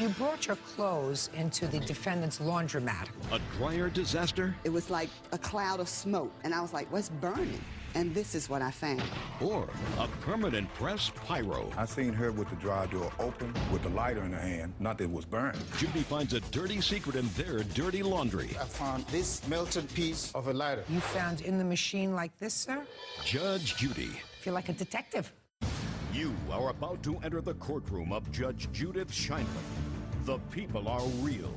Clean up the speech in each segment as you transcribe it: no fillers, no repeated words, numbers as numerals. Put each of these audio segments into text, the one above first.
You brought your clothes into the defendant's laundromat. A dryer disaster? It was like a cloud of smoke, and I was like, what's burning? And this is what I found. Or a permanent press pyro? I seen her with the dryer door open, with the lighter in her hand, not that it was burned. Judy finds a dirty secret in their dirty laundry. I found this melted piece of a lighter. You found in the machine like this, sir? Judge Judy. Feel like a detective. You are about to enter the courtroom of Judge Judith Scheinman. The people are real.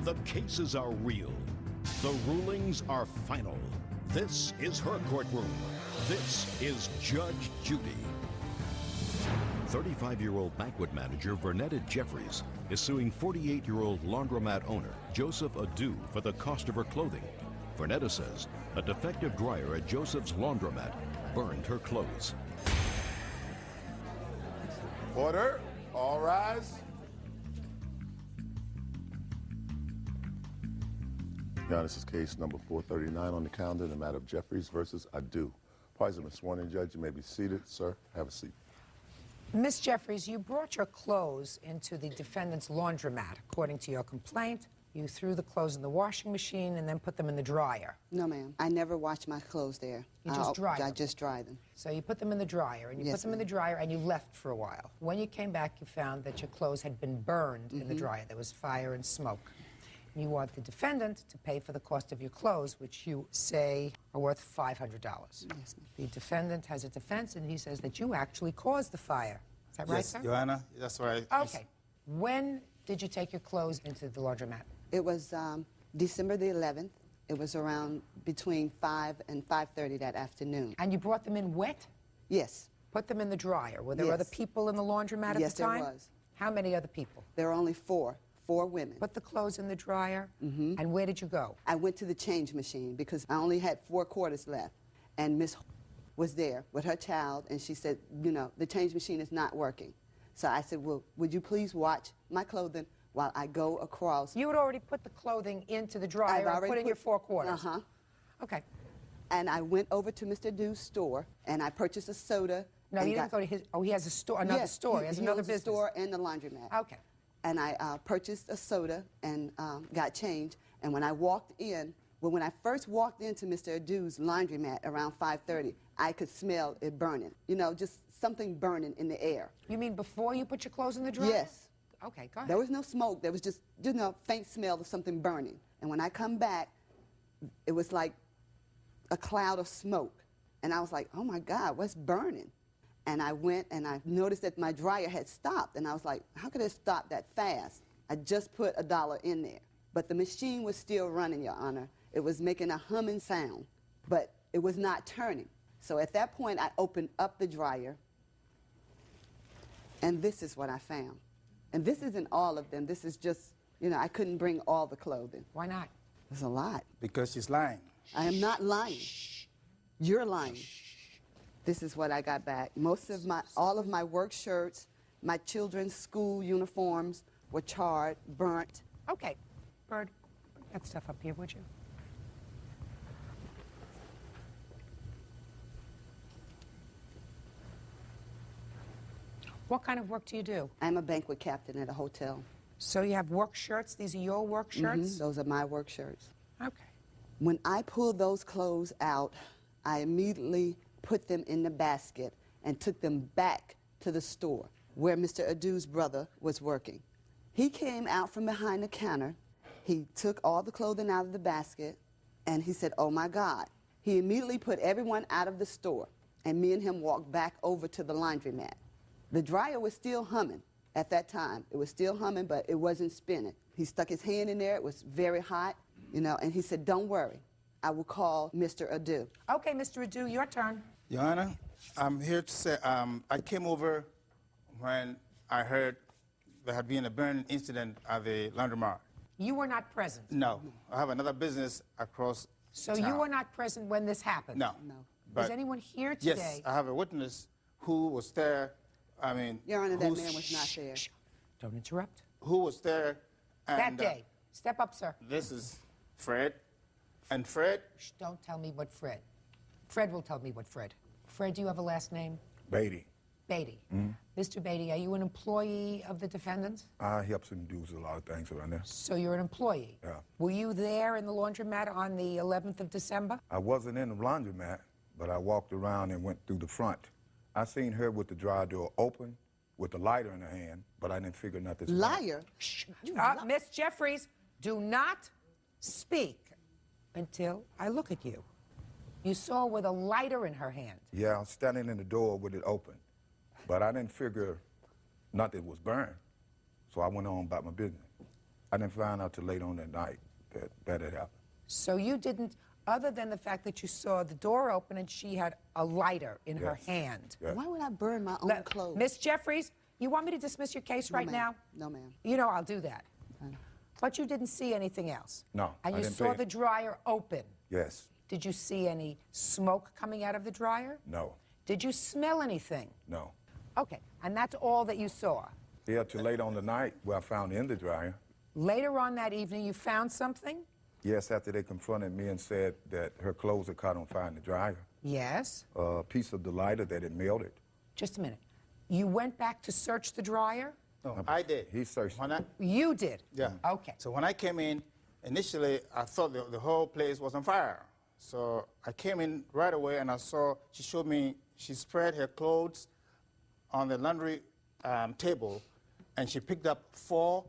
The cases are real. The rulings are final. This is her courtroom. This is Judge Judy. 35-year-old banquet manager Vernetta Jeffries is suing 48-year-old laundromat owner Joseph Adu for the cost of her clothing. Vernetta says a defective dryer at Joseph's laundromat burned her clothes. Order. All rise. Your Honor, this is case number 439 on the calendar in the matter of Jeffries versus Adu. Parties have been sworn in, Judge. You may be seated. Sir, have a seat. Miss Jeffries, you brought your clothes into the defendant's laundromat. According to your complaint, you threw the clothes in the washing machine and then put them in the dryer. No, ma'am. I never wash my clothes there. You just dry them? I just dry them. So you put them in the dryer, and you Yes, put them in the dryer, and you left for a while. When you came back, you found that your clothes had been burned in the dryer. There was fire and smoke. You want the defendant to pay for the cost of your clothes, which you say are worth $500. Yes, ma'am. The defendant has a defense, and he says that you actually caused the fire. Is that right, Yes, sir? Your Honor, that's right. Okay. When did you take your clothes into the laundromat? It was December the 11th. It was around between 5 and 5:30 that afternoon. And you brought them in wet? Yes. Put them in the dryer. Were there Yes. other people in the laundromat at Yes, the time? there was. How many other people? There were only four women. Put the clothes in the dryer, and where did you go? I went to the change machine because I only had 4 quarters left. And Miss was there with her child, and she said, you know, the change machine is not working. So I said, well, would you please watch my clothing while I go across? You had already put the clothing into the dryer and put in your 4 quarters. Uh-huh. Okay. And I went over to Mr. Dew's store, and I purchased a soda. No, you didn't go to his. Oh, he has a store, another Yes, store. He has another owns business. a store and the laundromat. Okay. And I purchased a soda and got change. And when I walked in, well, when I first walked into Mr. Adu's laundromat around 5:30, I could smell it burning. You know, just something burning in the air. You mean before you put your clothes in the dryer? Yes. Okay, go ahead. There was no smoke. There was just, you know, faint smell of something burning. And when I come back, it was like a cloud of smoke. And I was like, oh, my God, what's burning? And I went and I noticed that my dryer had stopped. And I was like, how could it stop that fast? I just put $1 in there. But the machine was still running, Your Honor. It was making a humming sound, but it was not turning. So at that point, I opened up the dryer, and this is what I found. And this isn't all of them. This is just, you know, I couldn't bring all the clothing. Why not? There's a lot. Because she's lying. I am not lying. You're lying. This is what I got back. All of my work shirts, my children's school uniforms were charred, burnt. Okay. Bird, bring that stuff up here, would you? What kind of work do you do? I'm a banquet captain at a hotel. So you have work shirts? These are your work shirts? Those are my work shirts. Okay. When I pulled those clothes out, I immediately put them in the basket and took them back to the store where Mr. Adu's brother was working. He came out from behind the counter. He took all the clothing out of the basket, and he said, oh, my God. He immediately put everyone out of the store, and me and him walked back over to the laundromat. The dryer was still humming at that time. It was still humming, but it wasn't spinning. He stuck his hand in there. It was very hot, you know, and he said, don't worry. I will call Mr. Adu. Okay, Mr. Adu, your turn. Your Honor, I'm here to say I came over when I heard there had been a burn incident at the laundromat. You were not present? No. I have another business across So town. you were not present when this happened? No. No. Is anyone here today? Yes, I have a witness who was there. I mean, Your Honor, that man was not there. Shh. Don't interrupt. who was there. And, That day. Step up, sir. This is Fred. And Fred, Shh, don't tell me what Fred. Fred will tell me what Fred. Fred, do you have a last name? Beatty. Beatty. Mr. Beatty, are you an employee of the defendant? I helps him do a lot of things around there. So you're an employee? Yeah. Were you there in the laundromat on the 11th of December? I wasn't in the laundromat, but I walked around and went through the front. I seen her with the dryer door open, with the lighter in her hand, but I didn't figure nothing. Liar. Miss Jeffries, do not speak until I look at you. You saw her with a lighter in her hand. Yeah, I was standing in the door with it open, but I didn't figure nothing was burned, so I went on about my business. I didn't find out till late on that night that had happened. So you didn't, other than the fact that you saw the door open and she had a lighter in her hand. Yeah. Why would I burn my own clothes? Miss Jeffries, you want me to dismiss your case right now? No, ma'am. You know I'll do that. But you didn't see anything else? No, And I you didn't saw pay- the dryer open? Yes. Did you see any smoke coming out of the dryer? No. Did you smell anything? No. Okay, and that's all that you saw. Yeah, till late on the night where I found it in the dryer. Later on that evening, you found something? Yes, after they confronted me and said that her clothes had caught on fire in the dryer. Yes. A piece of the lighter that had melted. Just a minute. You went back to search the dryer? No, I did. He searched. When I, You did? yeah. Okay. So when I came in, initially I thought the whole place was on fire. So I came in right away and I saw, she showed me, she spread her clothes on the laundry table and she picked up four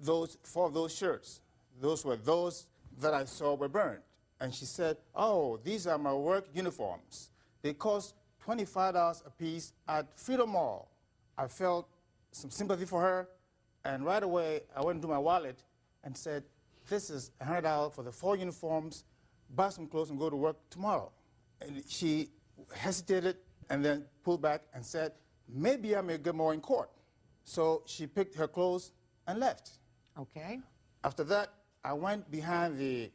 of those shirts. Those were those that I saw were burned. And she said, oh, these are my work uniforms. They cost $25 a piece at Freedom Mall. I felt some sympathy for her, and right away I went into my wallet and said, this is $100 for the 4 uniforms, buy some clothes and go to work tomorrow. And she hesitated and then pulled back and said, maybe I may get more in court. So she picked her clothes and left. Okay. After that, I went behind the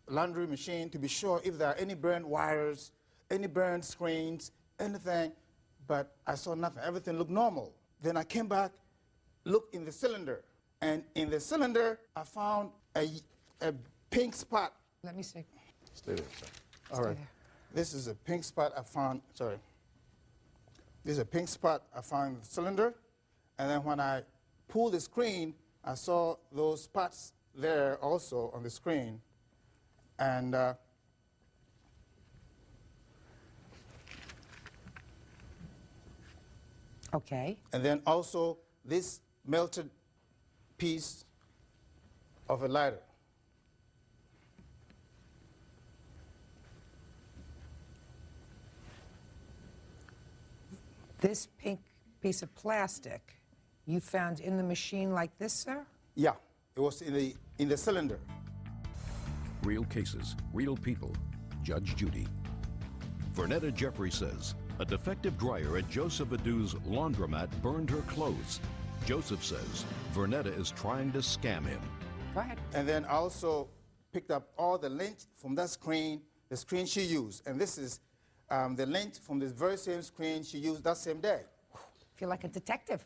laundry machine to be sure if there are any burned wires, any burned screens, anything, but I saw nothing. Everything looked normal. Then I came back, looked in the cylinder, and in the cylinder, I found a pink spot. Let me see. Stay there, sir. All right. This is a pink spot I found, sorry. This is a pink spot I found in the cylinder, and then when I pulled the screen, I saw those spots there also on the screen. And Okay. and then also this melted piece of a lighter. This pink piece of plastic you found in the machine like this, sir? Yeah, it was in the cylinder. Real cases, real people. Judge Judy. Vernetta Jeffrey says a defective dryer at Joseph Adu's laundromat burned her clothes. Joseph says Vernetta is trying to scam him. Go ahead. And then I also picked up all the lint from that screen, the screen she used. And this is the lint from this very same screen she used that same day. Feel like a detective.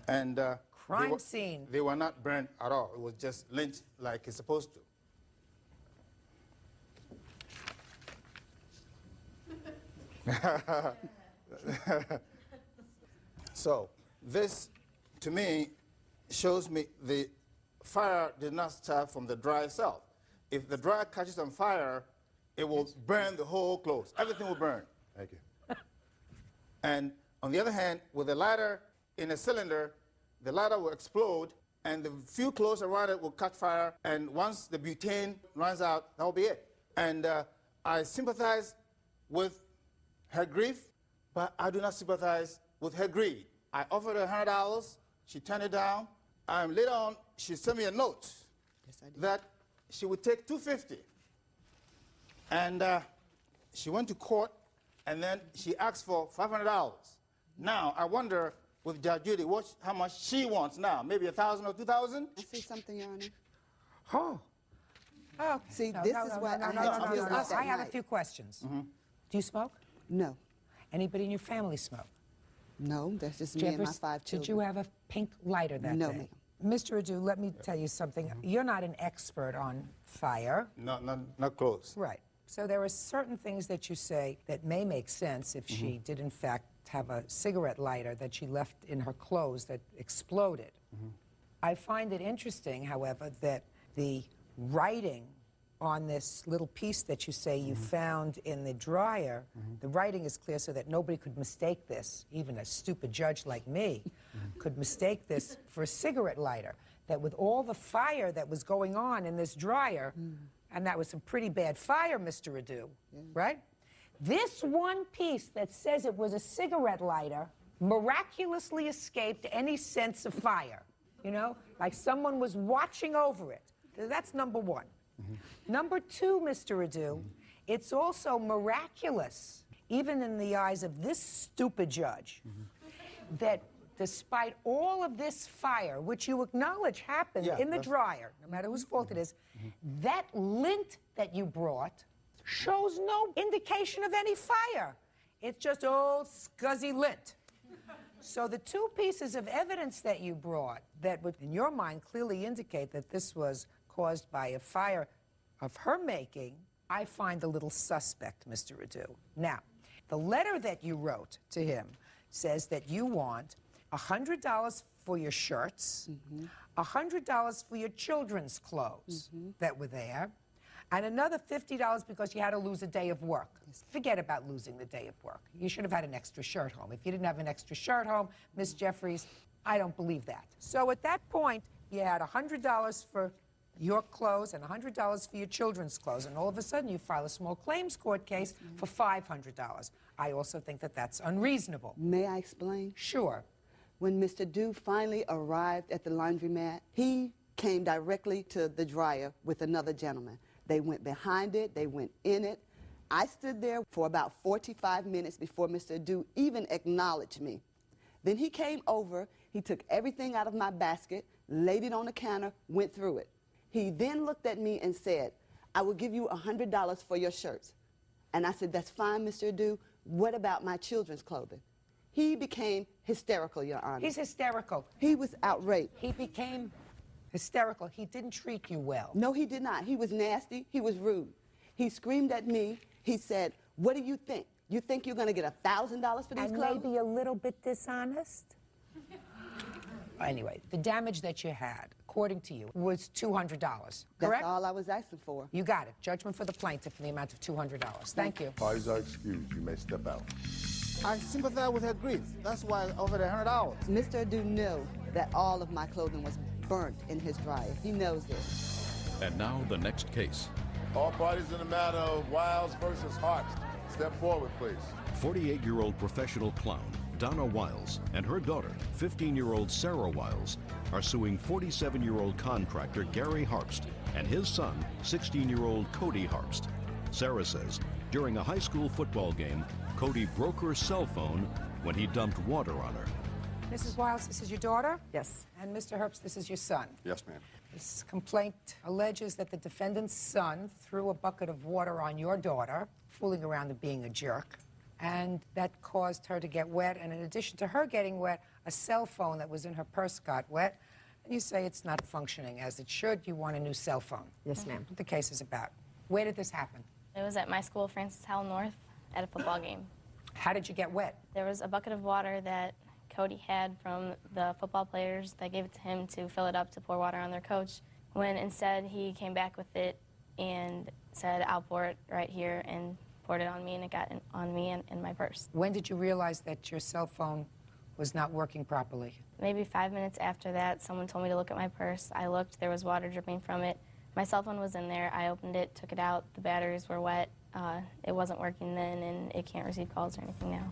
And Crime scene. They were not burned at all. It was just lint like it's supposed to. So this, to me, shows me the fire did not start from the dryer itself. If the dryer catches on fire, it will burn the whole clothes. Everything will burn. Thank you. And on the other hand, with a lighter in a cylinder, the lighter will explode, and the few clothes around it will catch fire, and once the butane runs out, that will be it. And I sympathize with her grief, but I do not sympathize with her greed. I offered her $100. She turned it down. Later on, she sent me a note that she would take $250. And she went to court, and then she asked for $500. Now, I wonder, with Judge Judy, how much she wants now. Maybe $1,000 or $2,000? I say something, Your Honor. Oh. Okay. See, this is what I had to deal with that I have a night. few questions. Do you smoke? No. Anybody in your family smoke? No, that's just me and my Jeffers, 5 children. did you have a pink lighter that No, day? ma'am. Mr. Adu, let me tell you something. You're not an expert on fire. Not close. Right. So there are certain things that you say that may make sense if she did, in fact, have a cigarette lighter that she left in her clothes that exploded. I find it interesting, however, that the writing on this little piece that you say you found in the dryer, the writing is clear so that nobody could mistake this, even a stupid judge like me could mistake this for a cigarette lighter. That with all the fire that was going on in this dryer, and that was some pretty bad fire, Mr. Adu, right? This one piece that says it was a cigarette lighter miraculously escaped any sense of fire, you know? Like someone was watching over it. That's number one. Number two, Mr. Adu, it's also miraculous, even in the eyes of this stupid judge, that despite all of this fire, which you acknowledge happened in the dryer, no matter whose fault it is, that lint that you brought shows no indication of any fire. It's just old scuzzy lint. So the two pieces of evidence that you brought that would, in your mind, clearly indicate that this was caused by a fire of her making, I find a little suspect, Mr. Adu. Now, the letter that you wrote to him says that you want $100 for your shirts, $100 for your children's clothes that were there, and another $50 because you had to lose a day of work. Forget about losing the day of work. You should have had an extra shirt home. If you didn't have an extra shirt home, Miss Jeffries, I don't believe that. So at that point, you had $100 for your clothes and $100 for your children's clothes, and all of a sudden you file a small claims court case for $500. I also think that that's unreasonable. May I explain? Sure. When Mr. Dew finally arrived at the laundromat, he came directly to the dryer with another gentleman. They went behind it, they went in it. I stood there for about 45 minutes before Mr. Dew even acknowledged me. Then he came over, he took everything out of my basket, laid it on the counter, went through it. He then looked at me and said, I will give you $100 for your shirts. And I said, that's fine, Mr. Dew. What about my children's clothing? He became hysterical, Your Honor. He's hysterical. He was outraged. He became hysterical. He didn't treat you well. No, he did not. He was nasty. He was rude. He screamed at me. He said, what do you think? You think you're going to get $1,000 for these clothes? And maybe a little bit dishonest? Anyway, the damage that you had, according to you, was $200, correct? That's all I was asking for. You got it. Judgment for the plaintiff in the amount of $200. Thank you. Parties are excused. You may step out. I sympathize with her grief. That's why I offered $100. Mr. Adu knew that all of my clothing was burnt in his dryer. He knows this. And now the next case. All parties in the matter of Wiles versus Harps. Step forward, please. 48-year-old professional clown Donna Wiles and her daughter, 15-year-old Sarah Wiles, are suing 47-year-old contractor Gary Harpst and his son, 16-year-old Cody Harpst. Sarah says during a high school football game, Cody broke her cell phone when he dumped water on her. Mrs. Wiles, this is your daughter? Yes. And Mr. Herbst, this is your son? Yes, ma'am. This complaint alleges that the defendant's son threw a bucket of water on your daughter, fooling around and being a jerk, and that caused her to get wet, and in addition to her getting wet, a cell phone that was in her purse got wet, and you say it's not functioning as it should. You want a new cell phone. Yes, ma'am. What the case is about. Where did this happen? It was at my school, Francis Howell North, at a football game. How did you get wet? There was a bucket of water that Cody had from the football players that gave it to him to fill it up to pour water on their coach, when instead he came back with it and said, I'll pour it right here, and poured it on me, and it got on me and in my purse. When did you realize that your cell phone was not working properly? Maybe 5 minutes after that, someone told me to look at my purse. I looked, there was water dripping from it. My cell phone was in there. I opened it, took it out. The batteries were wet. It wasn't working then, and it can't receive calls or anything now.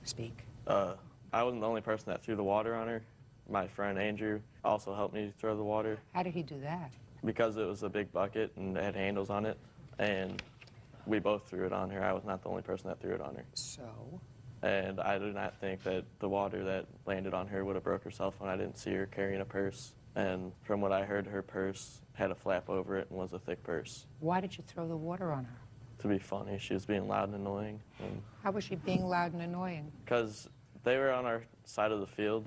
Speak. I wasn't the only person that threw the water on her. My friend Andrew also helped me throw the water. How did he do that? Because it was a big bucket and it had handles on it, and we both threw it on her. I was not the only person that threw it on her. So? And I do not think that the water that landed on her would have broke her cell phone. I didn't see her carrying a purse. And from what I heard, her purse had a flap over it and was a thick purse. Why did you throw the water on her? To be funny, she was being loud and annoying. How was she being loud and annoying? Because they were on our side of the field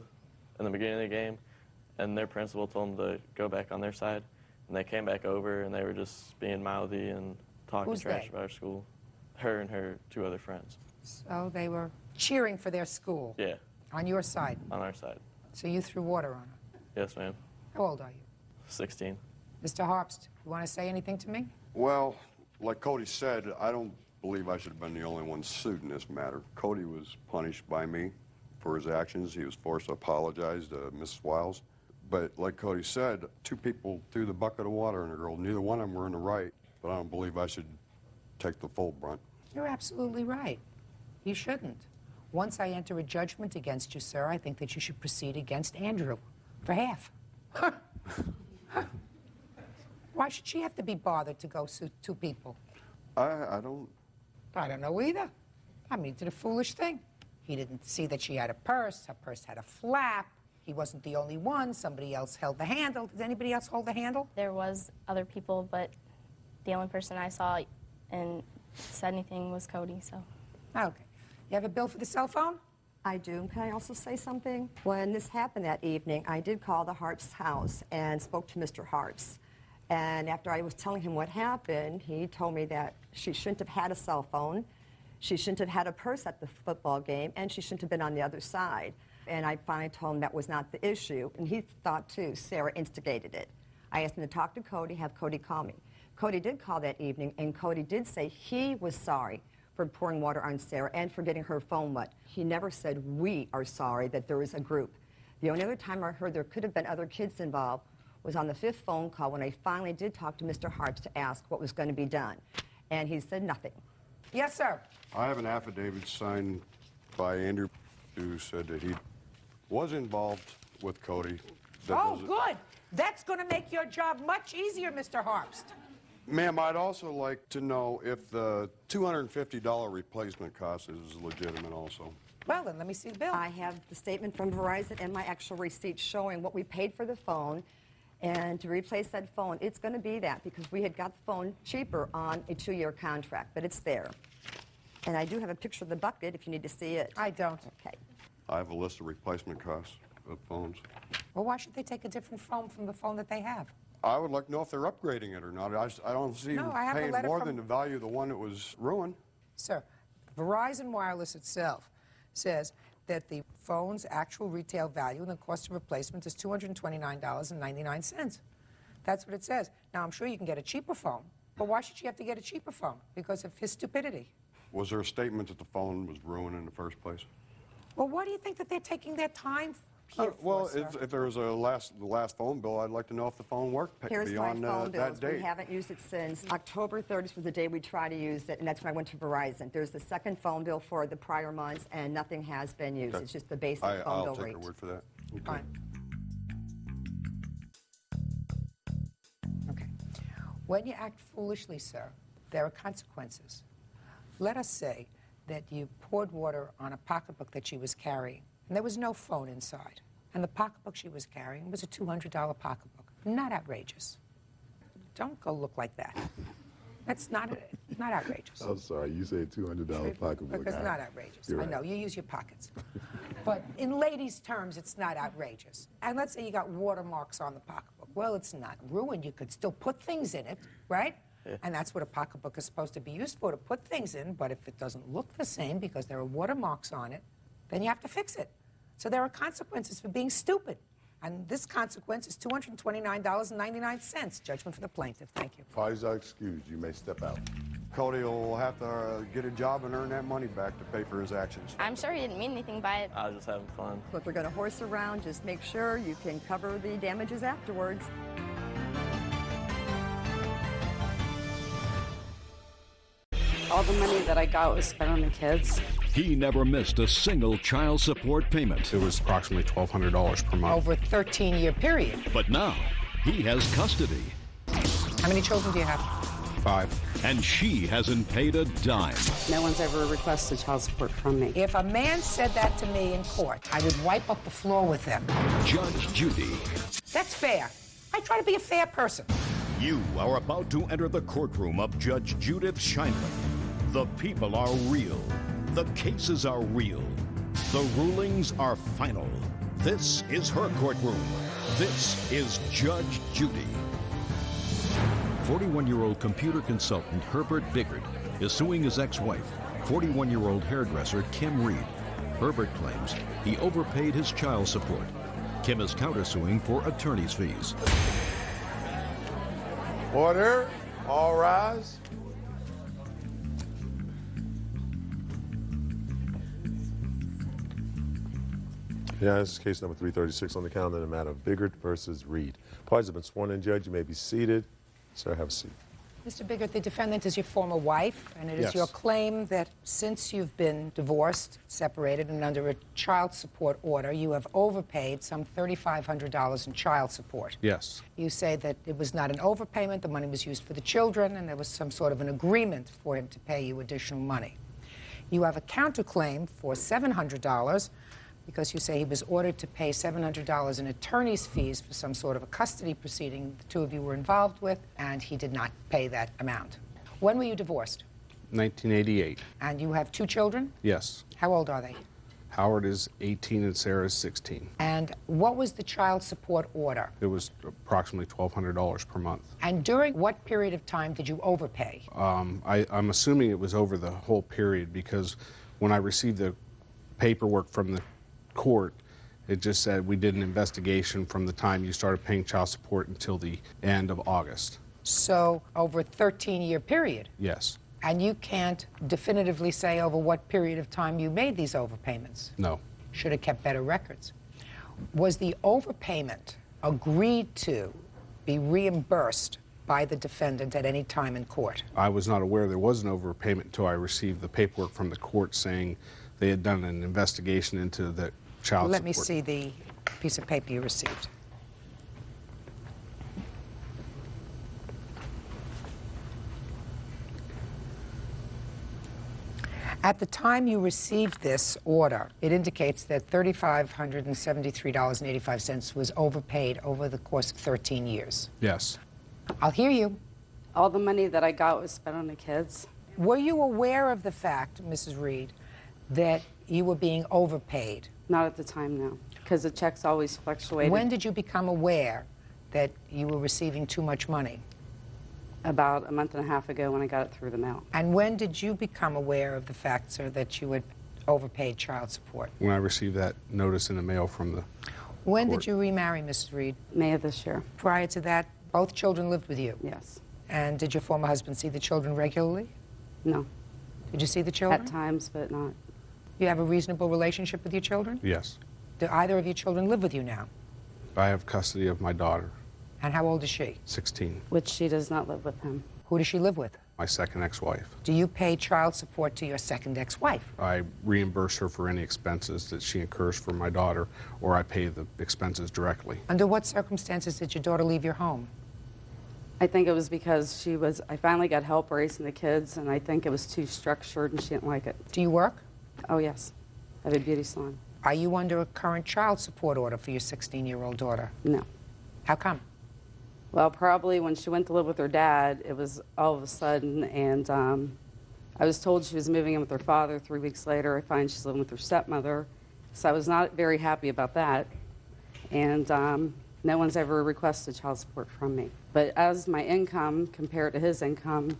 in the beginning of the game, and their principal told them to go back on their side. And they came back over, and they were just being mouthy and talking Who's trash they? about our school. Her and her 2 other friends. So they were cheering for their school. Yeah, On your side. on our side. So you threw water on her. Yes, ma'am. How old are you? 16. Mr. Harpst, you want to say anything to me? Well, like Cody said, I don't believe I should have been the only one sued in this matter. Cody was punished by me for his actions. He was forced to apologize to Mrs. Wiles. But like Cody said, 2 people threw the bucket of water on a girl. Neither one of them were in the right, but I don't believe I should take the full brunt. You're absolutely right. You shouldn't. Once I enter a judgment against you, sir, I think that you should proceed against Andrew for half. Why should she have to be bothered to go sue 2 people? I don't... I don't know either. I mean, he did a foolish thing. He didn't see that she had a purse. Her purse had a flap. He wasn't the only one. Somebody else held the handle. Did anybody else hold the handle? There was other people, but the only person I saw and said anything was Cody, so. Okay. You have a bill for the cell phone? I do. Can I also say something? When this happened that evening, I did call the Harps house and spoke to Mr. Harps. And after I was telling him what happened, he told me that she shouldn't have had a cell phone, she shouldn't have had a purse at the football game, and she shouldn't have been on the other side. And I finally told him that was not the issue. And he thought, too, Sarah instigated it. I asked him to talk to Cody, have Cody call me. Cody did call that evening, and Cody did say he was sorry for pouring water on Sarah and for getting her phone wet. He never said, we are sorry that there was a group. The only other time I heard there could have been other kids involved was on the 5th phone call when I finally did talk to Mr. Harps to ask what was going to be done. And he said nothing. Yes, sir. I have an affidavit signed by Andrew who said that he was involved with Cody. Oh, good. That's going to make your job much easier, Mr. Harpst. Ma'am, I'd also like to know if the $250 replacement cost is legitimate also. Well, then let me see the bill. I have the statement from Verizon and my actual receipt showing what we paid for the phone. And to replace that phone, it's going to be that because we had got the phone cheaper on a 2-year contract, but it's there. And I do have a picture of the bucket if you need to see it. I don't. Okay. I have a list of replacement costs of phones. Well, why should they take a different phone from the phone that they have? I would like to know if they're upgrading it or not. I don't see No, them I have a paying letter more from- than the value of the one that was ruined. Sir, Verizon Wireless itself says that the phone's actual retail value and the cost of replacement is $229.99. That's what it says. Now, I'm sure you can get a cheaper phone, but why should she have to get a cheaper phone? Because of his stupidity. Was there a statement that the phone was ruined in the first place? Well, why do you think that they're taking their time here Well, for, sir? if there was the last phone bill, I'd like to know if the phone worked Here's my beyond phone that bills. date. We haven't used it since October 30th was the day we tried to use it, and that's when I went to Verizon. There's the second phone bill for the prior months, and nothing has been used. Okay. It's just the basic phone I'll bill take rate. your word for that. Okay. Fine. Okay. When you act foolishly, sir, there are consequences. Let us say that you poured water on a pocketbook that she was carrying, and there was no phone inside. And the pocketbook she was carrying was a $200 pocketbook. Not outrageous. Don't go look like that. That's not outrageous. I'm sorry, you said $200 pocketbook. It's not outrageous. You're I right. know, you use your pockets. But in ladies' terms, it's not outrageous. And let's say you got watermarks on the pocketbook. Well, it's not ruined. You could still put things in it, right? Yeah. And that's what a pocketbook is supposed to be used for, to put things in. But if it doesn't look the same because there are watermarks on it, then you have to fix it. So there are consequences for being stupid. And this consequence is $229.99. Judgment for the plaintiff. Thank you. Parties are excused. You may step out. Cody will have to get a job and earn that money back to pay for his actions. I'm sure he didn't mean anything by it. I was just having fun. If we're going to horse around, just make sure you can cover the damages afterwards. All the money that I got was spent on the kids. He never missed a single child support payment. It was approximately $1,200 per month. Over a 13-year period. But now, he has custody. How many children do you have? 5. And she hasn't paid a dime. No one's ever requested child support from me. If a man said that to me in court, I would wipe up the floor with him. Judge Judy. That's fair. I try to be a fair person. You are about to enter the courtroom of Judge Judith Scheinman. The people are real. The cases are real. The rulings are final. This is her courtroom. This is Judge Judy. 41-year-old computer consultant Herbert Biggert is suing his ex-wife, 41-year-old hairdresser Kim Reed. Herbert claims he overpaid his child support. Kim is countersuing for attorney's fees. Order. All rise. Yeah, this is case number 336 on the calendar, the matter of Biggert versus Reed. Parties have been sworn in, Judge. You may be seated. Sir, have a seat. Mr. Biggert, the defendant is your former wife, and it is Yes. your claim that since you've been divorced, separated, and under a child support order, you have overpaid some $3,500 in child support. Yes. You say that it was not an overpayment, the money was used for the children, and there was some sort of an agreement for him to pay you additional money. You have a counterclaim for $700 because you say he was ordered to pay $700 in attorney's fees for some sort of a custody proceeding the two of you were involved with, and he did not pay that amount. When were you divorced? 1988. And you have two children? Yes. How old are they? Howard is 18 and Sarah is 16. And what was the child support order? It was approximately $1,200 per month. And during what period of time did you overpay? I'm assuming it was over the whole period because when I received the paperwork from the court, it just said we did an investigation from the time you started paying child support until the end of August. So over a 13-year period? Yes. And you can't definitively say over what period of time you made these overpayments? No. Should have kept better records. Was the overpayment agreed to be reimbursed by the defendant at any time in court? I was not aware there was an overpayment until I received the paperwork from the court saying they had done an investigation into the child support. Let me see the piece of paper you received. At the time you received this order, it indicates that $3,573.85 was overpaid over the course of 13 years. Yes. I'll hear you. All the money that I got was spent on the kids. Were you aware of the fact, Mrs. Reed, that you were being overpaid? Not at the time, no, because the checks always fluctuated. When did you become aware that you were receiving too much money? About a month and a half ago when I got it through the mail. And when did you become aware of the fact, sir, that you had overpaid child support? When I received that notice in the mail from the When court. did you remarry, Mrs. Reed? May of this year. Prior to that, both children lived with you? Yes. And did your former husband see the children regularly? No. Did you see the children? At times, but not. You have a reasonable relationship with your children? Yes. Do either of your children live with you now? I have custody of my daughter, And how old is she? 16. Which she does not live with him. Who does she live with? My second ex-wife. Do you pay child support to your second ex-wife? I reimburse her for any expenses that she incurs for my daughter, or I pay the expenses directly. Under what circumstances did your daughter leave your home? I think it was because I finally got help raising the kids, and I think it was too structured and she didn't like it. Do you work? Oh, yes. I have a beauty salon. Are you under a current child support order for your 16-year-old daughter? No. How come? Well, probably when she went to live with her dad, it was all of a sudden, and I was told she was moving in with her father. 3 weeks later, I find she's living with her stepmother. So I was not very happy about that. And no one's ever requested child support from me. But as my income compared to his income,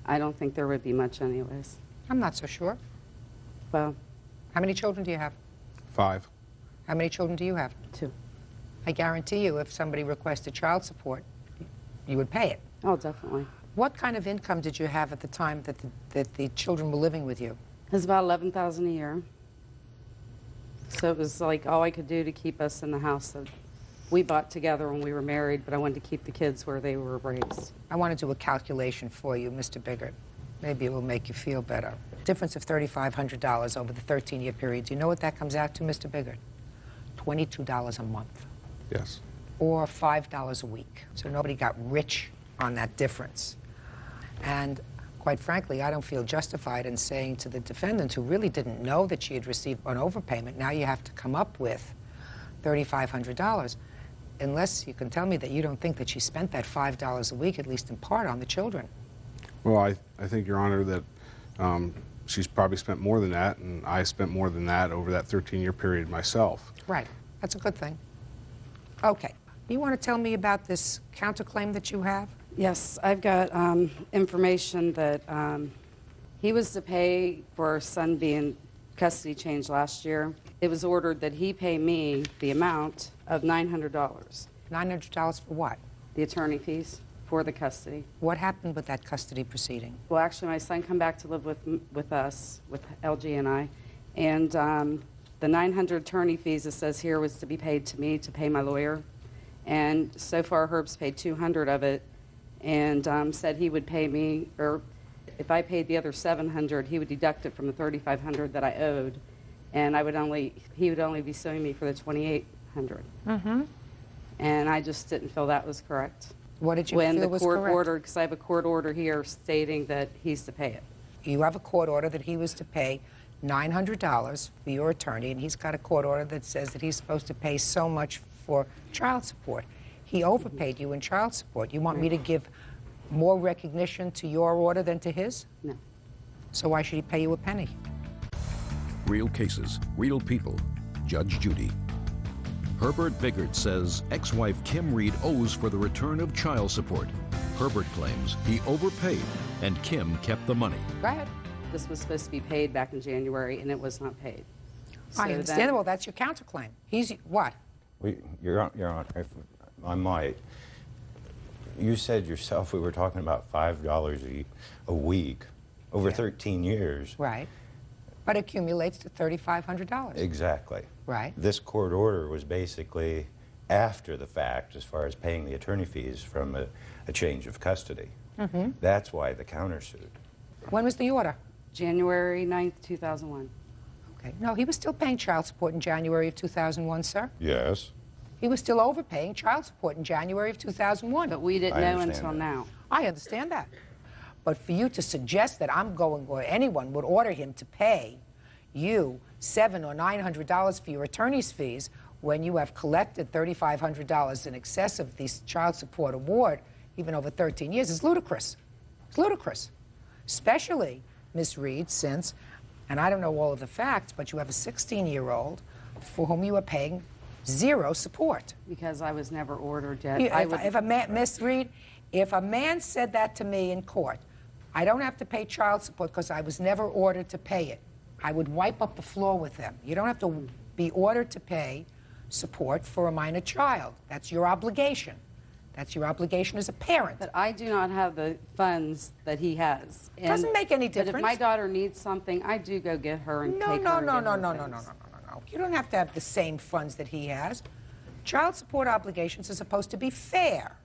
I don't think there would be much anyways. I'm not so sure. Well, How many children do you have? 5. How many children do you have? 2. I guarantee you if somebody requested child support, you would pay it. Oh, definitely. What kind of income did you have at the time that the children were living with you? It was about $11,000 a year. So it was like all I could do to keep us in the house that we bought together when we were married, but I wanted to keep the kids where they were raised. I want to do a calculation for you, Mr. Biggert. Maybe it will make you feel better. Difference of $3,500 over the 13-year period. Do you know what that comes out to, Mr. Biggert? $22 a month. Yes. Or $5 a week. So nobody got rich on that difference. And quite frankly, I don't feel justified in saying to the defendant, who really didn't know that she had received an overpayment, now you have to come up with $3,500, unless you can tell me that you don't think that she spent that $5 a week, at least in part, on the children. Well, I think, Your Honor, that she's probably spent more than that, and I spent more than that over that 13-year period myself. Right. That's a good thing. Okay. You want to tell me about this counterclaim that you have? Yes, I've got information that he was to pay for our son being custody changed last year. It was ordered that he pay me the amount of $900. $900 for what? The attorney fees for the custody. What happened with that custody proceeding? Well, actually, my son come back to live with us, with LG and I, and the 900 attorney fees, it says here, was to be paid to me to pay my lawyer. And so far, Herb's paid 200 of it, and said he would pay me, or if I paid the other 700, he would deduct it from the 3,500 that I owed, and he would only be suing me for the 2,800. Mm-hmm. And I just didn't feel that was correct. What did you feel was correct? When the court ordered, because I have a court order here stating that he's to pay it. You have a court order that he was to pay $900 for your attorney, and he's got a court order that says that he's supposed to pay so much for child support. He overpaid you in child support. You want me to give more recognition to your order than to his? No. So why should he pay you a penny? Real cases, real people. Judge Judy. Herbert Biggert says ex-wife Kim Reed owes for the return of child support. Herbert claims he overpaid and Kim kept the money. Go ahead. This was supposed to be paid back in January, and it was not paid. So I understand. Well, that's your counterclaim. He's what? Your Honor, if I might, you said yourself we were talking about $5 a week over 13 years. Right. But it accumulates to $3,500. Exactly. Right. This court order was basically after the fact as far as paying the attorney fees from a change of custody. Mm-hmm. That's why the countersuit. When was the order? January 9th, 2001. Okay. No, he was still paying child support in January of 2001, sir. Yes. He was still overpaying child support in January of 2001. But we didn't know until now. I understand that. But for you to suggest that I'm going, or anyone would order him to pay you $700 or $900 for your attorney's fees when you have collected $3,500 in excess of the child support award, even over 13 years, is ludicrous. It's ludicrous. Especially, Ms. Reed, since, and I don't know all of the facts, but you have a 16-year-old for whom you are paying zero support. Because I was never ordered yet. Ms. Reed, if a man said that to me in court, I don't have to pay child support because I was never ordered to pay it, I would wipe up the floor with them. You don't have to be ordered to pay support for a minor child. That's your obligation. That's your obligation as a parent. But I do not have the funds that he has. It doesn't make any difference. But if my daughter needs something, I do go get her and take her. No. You don't have to have the same funds that he has. Child support obligations are supposed to be fair.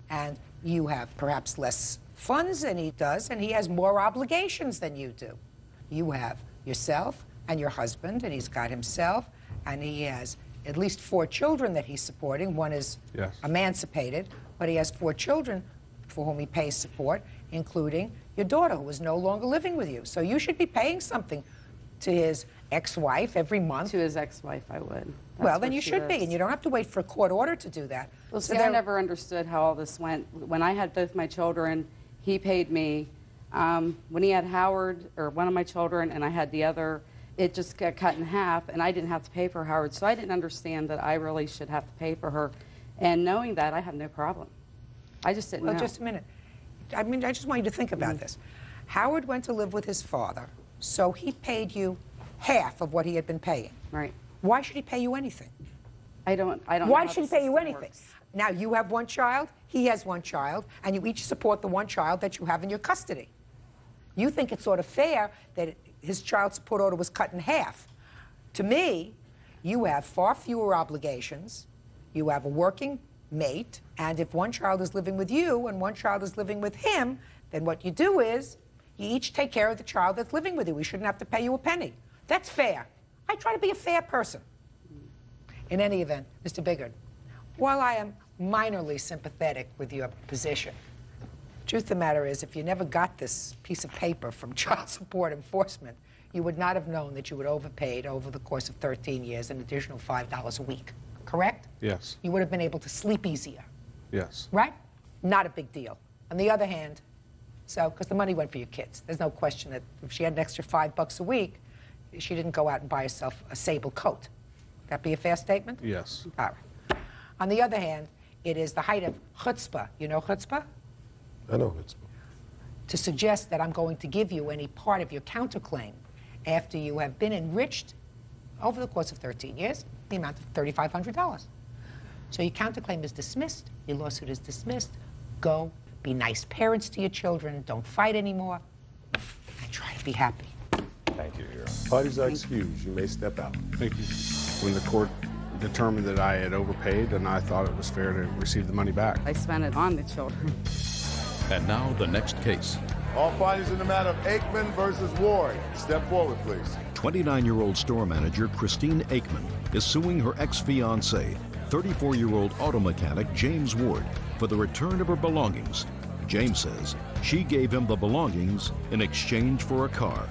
And you have perhaps less funds than he does, and he has more obligations than you do. You have yourself and your husband, and he's got himself, and he has at least 4 children that he's supporting. One is emancipated, but he has 4 children for whom he pays support, including your daughter, who is no longer living with you. So you should be paying something to his ex-wife every month. To his ex-wife, I would. Well, then you should be, and you don't have to wait for a court order to do that. Well, see, I never understood how all this went. When I had both my children, he paid me. When he had Howard, or one of my children, and I had the other, it just got cut in half, and I didn't have to pay for Howard, so I didn't understand that I really should have to pay for her. And knowing that, I have no problem. I just didn't know. Well, just a minute. I mean, I just want you to think about this. Howard went to live with his father, so he paid you half of what he had been paying. Right. Why should he pay you anything? I don't Why should he pay you anything? Now, you have 1 child, he has 1 child, and you each support the 1 child that you have in your custody. You think it's sort of fair that his child support order was cut in half. To me, you have far fewer obligations. You have a working mate, and if 1 child is living with you and 1 child is living with him, then what you do is you each take care of the child that's living with you. We shouldn't have to pay you a penny. That's fair. I try to be a fair person. In any event, Mr. Biggert, while I am minorly sympathetic with your position, truth of the matter is, if you never got this piece of paper from child support enforcement, you would not have known that you had overpaid over the course of 13 years an additional $5 a week. Correct? Yes. You would have been able to sleep easier. Yes. Right? Not a big deal. On the other hand, because the money went for your kids. There's no question that if she had an extra $5 a week, she didn't go out and buy herself a sable coat. That be a fair statement? Yes. All right. On the other hand, it is the height of chutzpah. You know chutzpah? I know it's... to suggest that I'm going to give you any part of your counterclaim after you have been enriched over the course of 13 years, the amount of $3,500. So your counterclaim is dismissed, your lawsuit is dismissed. Go, be nice parents to your children, don't fight anymore, and try to be happy. Thank you, Your Honor. Parties are excused. You may step out. Thank you. When the court determined that I had overpaid, and I thought it was fair to receive the money back. I spent it on the children. And now the next case. All parties in the matter of Aikman versus Ward. Step forward, please. 29-year-old store manager Christine Aikman is suing her ex-fiancé, 34-year-old auto mechanic James Ward, for the return of her belongings. James says she gave him the belongings in exchange for a car.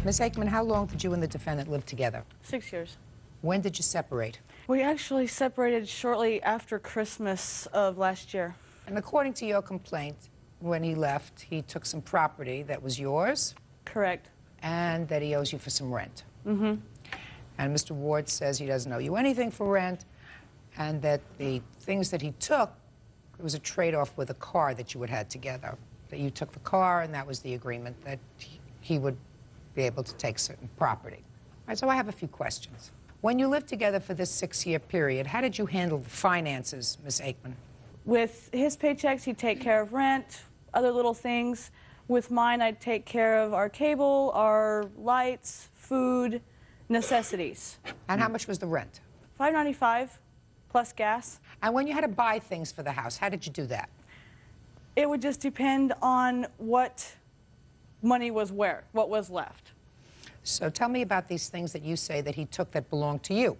Ms. Aikman, how long did you and the defendant live together? 6 years. When did you separate? We actually separated shortly after Christmas of last year. And according to your complaint, when he left, he took some property that was yours? Correct. And that he owes you for some rent. Mm-hmm. And Mr. Ward says he doesn't owe you anything for rent, and that the things that he took, it was a trade-off with a car that you had had together. That you took the car, and that was the agreement that he would be able to take certain property. All right, so I have a few questions. When you lived together for this 6-year period, how did you handle the finances, Ms. Aikman? With his paychecks, he'd take care of rent, other little things. With mine, I'd take care of our cable, our lights, food, necessities. And how much was the rent? $5.95 plus gas. And when you had to buy things for the house, how did you do that? It would just depend on what money was where, what was left. So tell me about these things that you say that he took that belonged to you.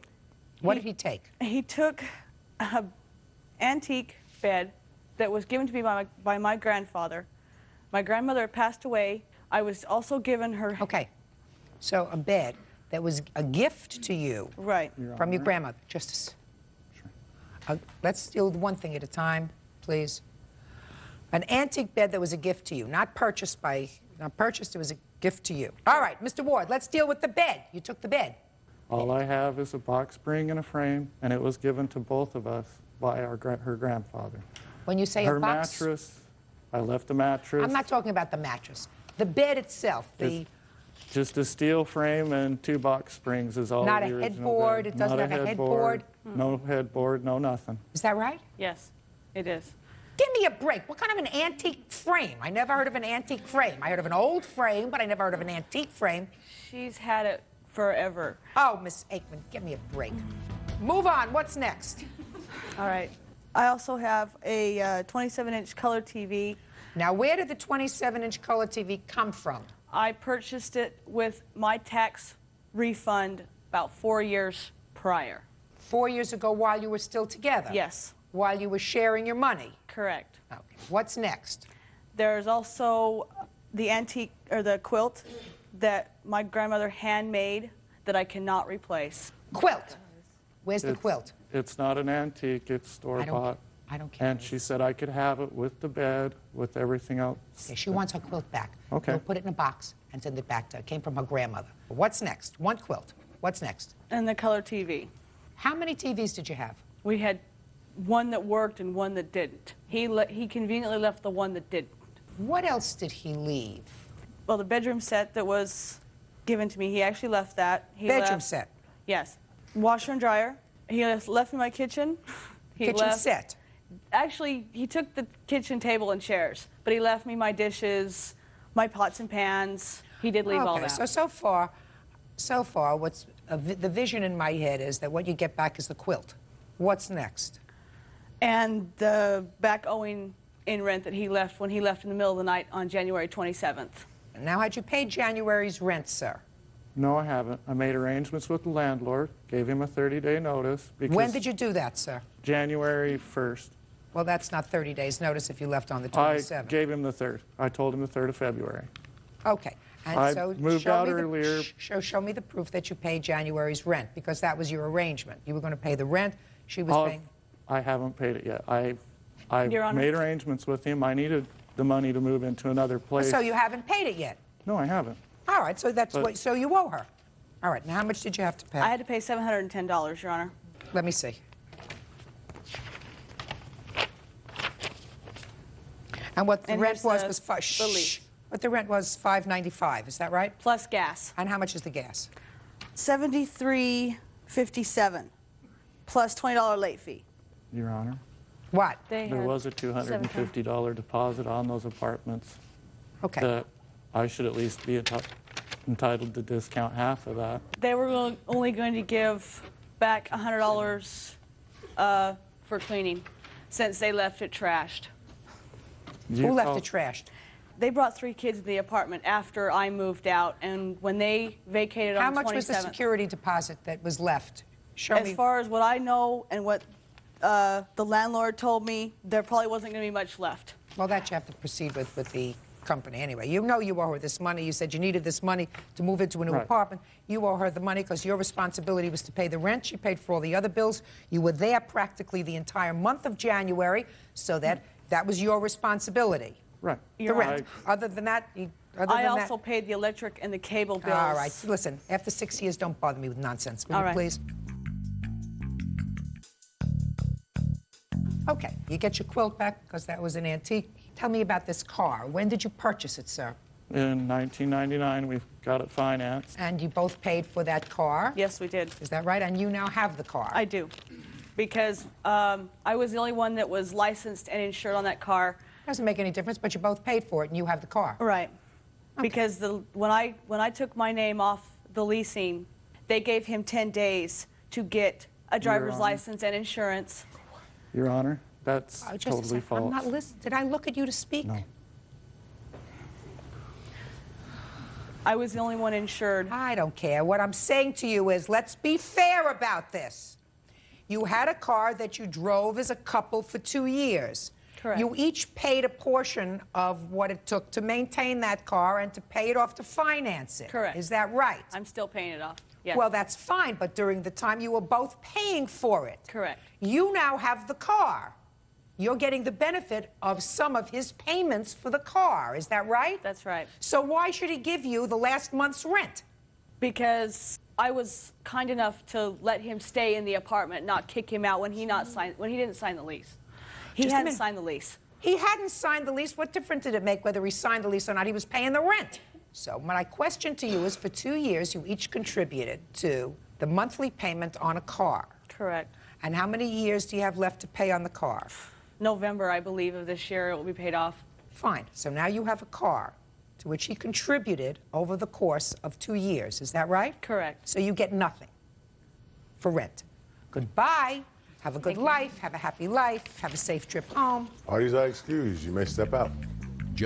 What did he take? He took an antique bed that was given to me by my grandfather. My grandmother had passed away. I was also given her... Okay. So a bed that was a gift to you. Right. From your grandmother. Just let's deal with one thing at a time, please. An antique bed that was a gift to you, not purchased, it was a gift to you. All right, Mr. Ward, let's deal with the bed. You took the bed. All I have is a box spring and a frame, and it was given to both of us by her grandfather. When you say her a box... mattress, I left the mattress. I'm not talking about the mattress. The bed itself, Just a steel frame and 2 box springs is all. Not the a original headboard? bed. It doesn't have a headboard? No headboard, no nothing. Is that right? Yes, it is. Give me a break. What kind of an antique frame? I never heard of an antique frame. I heard of an old frame, but I never heard of an antique frame. She's had it forever. Oh, Miss Aikman, give me a break. Move on. What's next? All right. I also have a 27-inch color TV. Now, where did the 27-inch color TV come from? I purchased it with my tax refund about 4 years prior. 4 years ago while you were still together? Yes. While you were sharing your money? Correct. Okay. What's next? There's also the antique, or the quilt that my grandmother handmade that I cannot replace. Quilt? Where's the quilt? It's not an antique, it's store-bought. I don't care. And she said I could have it with the bed, with everything else. Yeah, she wants her quilt back. Okay. We'll put it in a box and send it back to her. It came from her grandmother. What's next? One quilt. What's next? And the color TV. How many TVs did you have? We had one that worked and one that didn't. He conveniently left the one that didn't. What else did he leave? Well, the bedroom set that was given to me, he actually left that. Bedroom set? Yes. Washer and dryer. He left me my kitchen. Kitchen set? Actually, he took the kitchen table and chairs, but he left me my dishes, my pots and pans. He did leave all that. So far, what's the vision in my head is that what you get back is the quilt. What's next? And the back owing in rent that he left when he left in the middle of the night on January 27th. Now, had you paid January's rent, sir? No, I haven't. I made arrangements with the landlord, gave him a 30-day notice. When did you do that, sir? January 1st. Well, that's not 30 days notice if you left on the 27th. I gave him the 3rd. I told him the 3rd of February. Okay. And I so moved out earlier. Show me the proof that you paid January's rent, because that was your arrangement. You were going to pay the rent. She was paying. I haven't paid it yet. I Your Honor. made arrangements with him. I needed the money to move into another place. So you haven't paid it yet? No, I haven't. All right, so so you owe her. All right, now how much did you have to pay? I had to pay $710, Your Honor. Let me see. And what the rent here's was the lease. what the rent was $5.95, is that right? Plus gas. And how much is the gas? $73.57 plus $20 late fee. Your Honor, What? there was a $250 deposit on those apartments. Okay. That I should at least be entitled to discount half of that. They were only going to give back $100 for cleaning since they left it trashed. Who left it trashed? They brought 3 kids to the apartment after I moved out, and when they vacated on the 27th. How much was the security deposit that was left? Show me. As far as what I know and what the landlord told me, there probably wasn't going to be much left. Well, that you have to proceed with the company anyway. You know you owe her this money. You said you needed this money to move into a new apartment. You owe her the money because your responsibility was to pay the rent. She paid for all the other bills. You were there practically the entire month of January, so that was your responsibility. Right. The rent. Other than that, I also paid the electric and the cable bills. All right. Listen, after 6 years, don't bother me with nonsense. Will you please? Okay. You get your quilt back because that was an antique. Tell me about this car. When did you purchase it, sir? In 1999, we got it financed. And you both paid for that car? Yes, we did. Is that right? And you now have the car? I do. Because I was the only one that was licensed and insured on that car. Doesn't make any difference, but you both paid for it and you have the car. Right. Okay. Because when I took my name off the leasing, they gave him 10 days to get a driver's license and insurance. Your Honor, that's totally false. I'm not listening. Did I look at you to speak? No. I was the only one insured. I don't care. What I'm saying to you is, let's be fair about this. You had a car that you drove as a couple for 2 years. Correct. You each paid a portion of what it took to maintain that car and to pay it off to finance it. Correct. Is that right? I'm still paying it off. Yes. Well, that's fine, but during the time you were both paying for it. Correct. You now have the car. You're getting the benefit of some of his payments for the car. Is that right? That's right. So why should he give you the last month's rent? Because I was kind enough to let him stay in the apartment, not kick him out when he didn't sign the lease. He hadn't signed the lease. He hadn't signed the lease. What difference did it make whether he signed the lease or not? He was paying the rent. So my question to you is, for 2 years, you each contributed to the monthly payment on a car. Correct. And how many years do you have left to pay on the car? November, I believe, of this year, it will be paid off. Fine. So now you have a car to which he contributed over the course of 2 years. Is that right? Correct. So you get nothing for rent. Goodbye. Have a good life. Have a happy life. Have a safe trip home. Parties are excused. You may step out.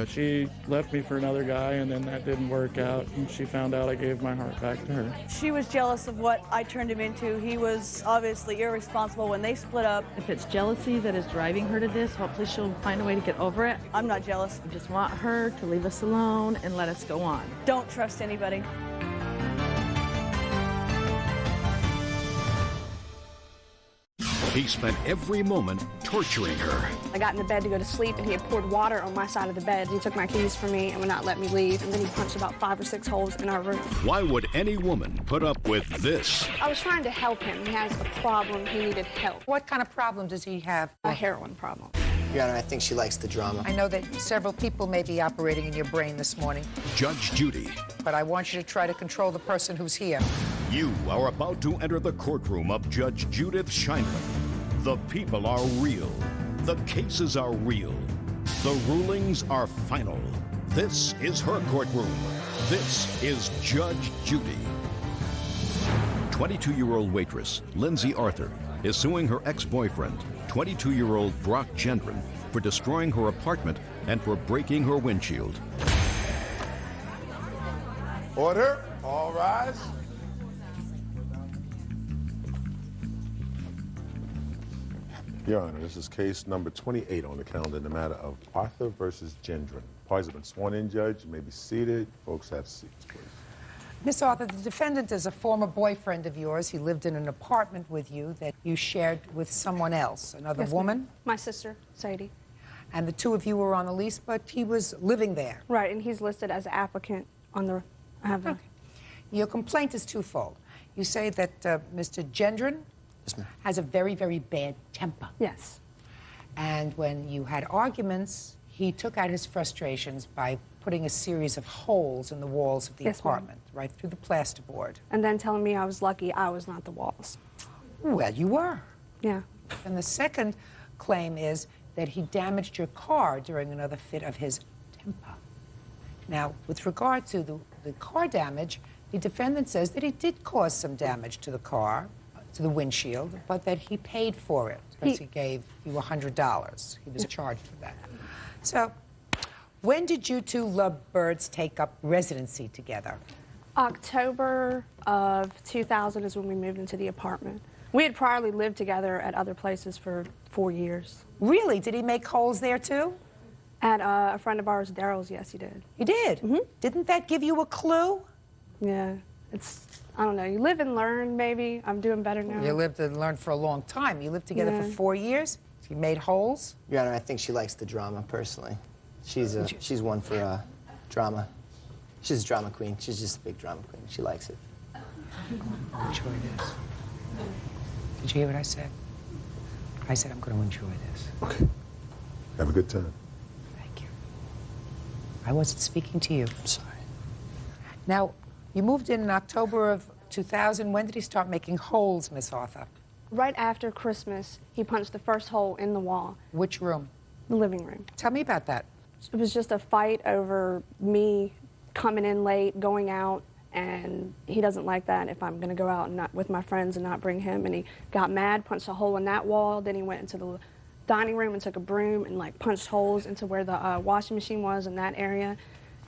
She left me for another guy, and then that didn't work out, and she found out I gave my heart back to her. She was jealous of what I turned him into. He was obviously irresponsible when they split up. If it's jealousy that is driving her to this, hopefully she'll find a way to get over it. I'm not jealous. I just want her to leave us alone and let us go on. Don't trust anybody. He spent every moment torturing her. I got in the bed to go to sleep, and he had poured water on my side of the bed. He took my keys from me and would not let me leave, and then he punched about 5 or 6 holes in our room. Why would any woman put up with this? I was trying to help him. He has a problem. He needed help. What kind of problem does he have? A heroin problem. Your Honor, I think she likes the drama. I know that several people may be operating in your brain this morning. Judge Judy. But I want you to try to control the person who's here. You are about to enter the courtroom of Judge Judith Scheinman. The people are real. The cases are real. The rulings are final. This is her courtroom. This is Judge Judy. 22-year-old waitress Lindsay Arthur is suing her ex-boyfriend, 22-year-old Brock Gendron, for destroying her apartment and for breaking her windshield. Order. All rise. Your Honor, this is case number 28 on the calendar in the matter of Arthur versus Gendron. Parties have been sworn in, Judge. You may be seated. Folks, have seats, please. Miss Arthur, the defendant is a former boyfriend of yours. He lived in an apartment with you that you shared with someone else, another woman. My sister, Sadie. And the two of you were on the lease, but he was living there. Right, and he's listed as applicant on the... Okay. Your complaint is twofold. You say that Mr. Gendron has a very, very bad temper. Yes. And when you had arguments, He took out his frustrations by putting a series of holes in the walls of the Yes, ma'am. apartment, right through the plasterboard. And then telling me I was lucky I was not the walls. Well, you were. Yeah. And the second claim is that he damaged your car during another fit of his temper. Now, with regard to the car damage, the defendant says that he did cause some damage to the car, to the windshield, but that he paid for it because he gave you $100. He was charged for that. So, when did you two lovebirds take up residency together? October of 2000 is when we moved into the apartment. We had priorly lived together at other places for 4 years. Really? Did he make holes there too? At a friend of ours, Daryl's, yes, he did. He did? Mm-hmm. Didn't that give you a clue? Yeah. I don't know. You live and learn, maybe. I'm doing better now. You lived and learned for a long time. You lived together for 4 years. You made holes. Your Honor, I think she likes the drama, personally. She's one for drama. She's a drama queen. She's just a big drama queen. She likes it. Enjoy this. Did you hear what I said? I said I'm going to enjoy this. Okay. Have a good time. Thank you. I wasn't speaking to you. I'm sorry. Now, you moved in October of 2000. When did he start making holes, Miss Arthur? Right after Christmas, he punched the first hole in the wall. Which room? The living room. Tell me about that. It was just a fight over me coming in late, going out, and he doesn't like that if I'm going to go out and not with my friends and not bring him. And he got mad, punched a hole in that wall. Then he went into the dining room and took a broom and like punched holes into where the washing machine was in that area.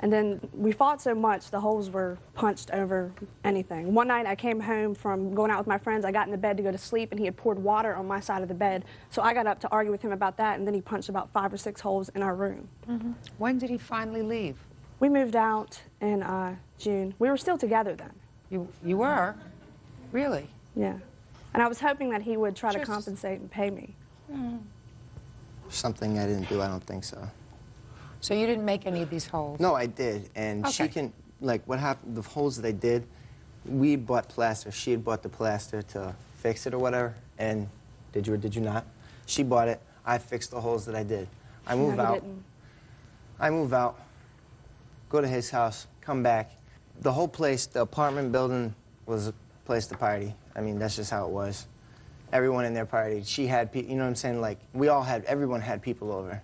And then we fought so much, the holes were punched over anything. One night I came home from going out with my friends. I got in the bed to go to sleep, and he had poured water on my side of the bed. So I got up to argue with him about that, and then he punched about 5 or 6 holes in our room. Mm-hmm. When did he finally leave? We moved out in June. We were still together then. You were? Really? Yeah. And I was hoping that he would try to compensate and pay me. Something I didn't do, I don't think so. So you didn't make any of these holes? No, I did. And she can, like, what happened, the holes that I did, we bought plaster. She had bought the plaster to fix it or whatever. And did you or did you not? She bought it. I fixed the holes that I did. I move out. I move out, go to his house, come back. The whole place, the apartment building was a place to party. I mean, that's just how it was. Everyone in there partied. She had people, you know what I'm saying? Like, everyone had people over.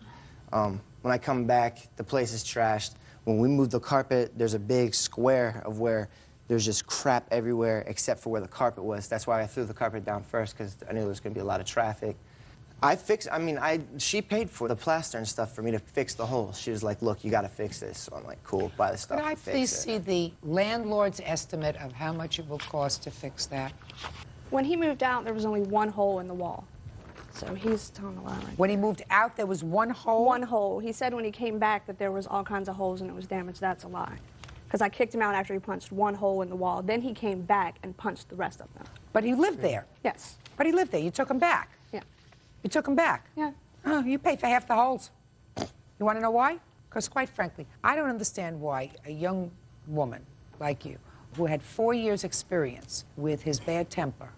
When I come back, the place is trashed. When we move the carpet, there's a big square of where there's just crap everywhere except for where the carpet was. That's why I threw the carpet down first, because I knew there was going to be a lot of traffic. She paid for the plaster and stuff for me to fix the holes. She was like, look, you got to fix this. So I'm like, cool, buy the stuff Could I please see the landlord's estimate of how much it will cost to fix that? When he moved out, there was only 1 hole in the wall. So he's telling a lie. When he moved out, there was 1 hole? 1 hole. He said when he came back that there was all kinds of holes and it was damaged. That's a lie. Because I kicked him out after he punched 1 hole in the wall. Then he came back and punched the rest of them. But he lived there? Yes. But he lived there. You took him back? Yeah. You took him back? Yeah. Oh, you paid for half the holes. You want to know why? Because quite frankly, I don't understand why a young woman like you, who had 4 years' experience with his bad temper,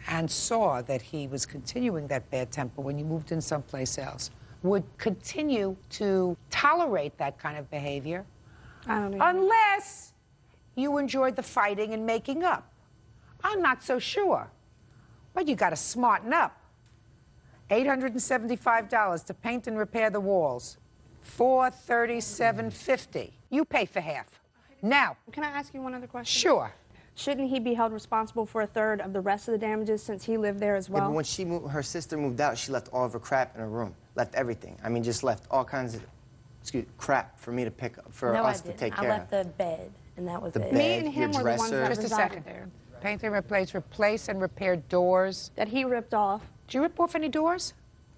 and saw that he was continuing that bad temper when you moved in someplace else, would continue to tolerate that kind of behavior. I don't know. Unless you enjoyed the fighting and making up. I'm not so sure. But you got to smarten up. $875 to paint and repair the walls. $437.50. You pay for half. Now. Can I ask you one other question? Sure. Shouldn't he be held responsible for 1/3 of the rest of the damages since he lived there as well? Yeah, but when her sister moved out, she left all of her crap in her room. Left everything. I mean, just left all kinds of crap for me to pick up, for us to take care of. I left the bed, and that was it. Bed, Me and him your were the ones that dresser. Just a second. Paint and replace and repair doors. That he ripped off. Did you rip off any doors?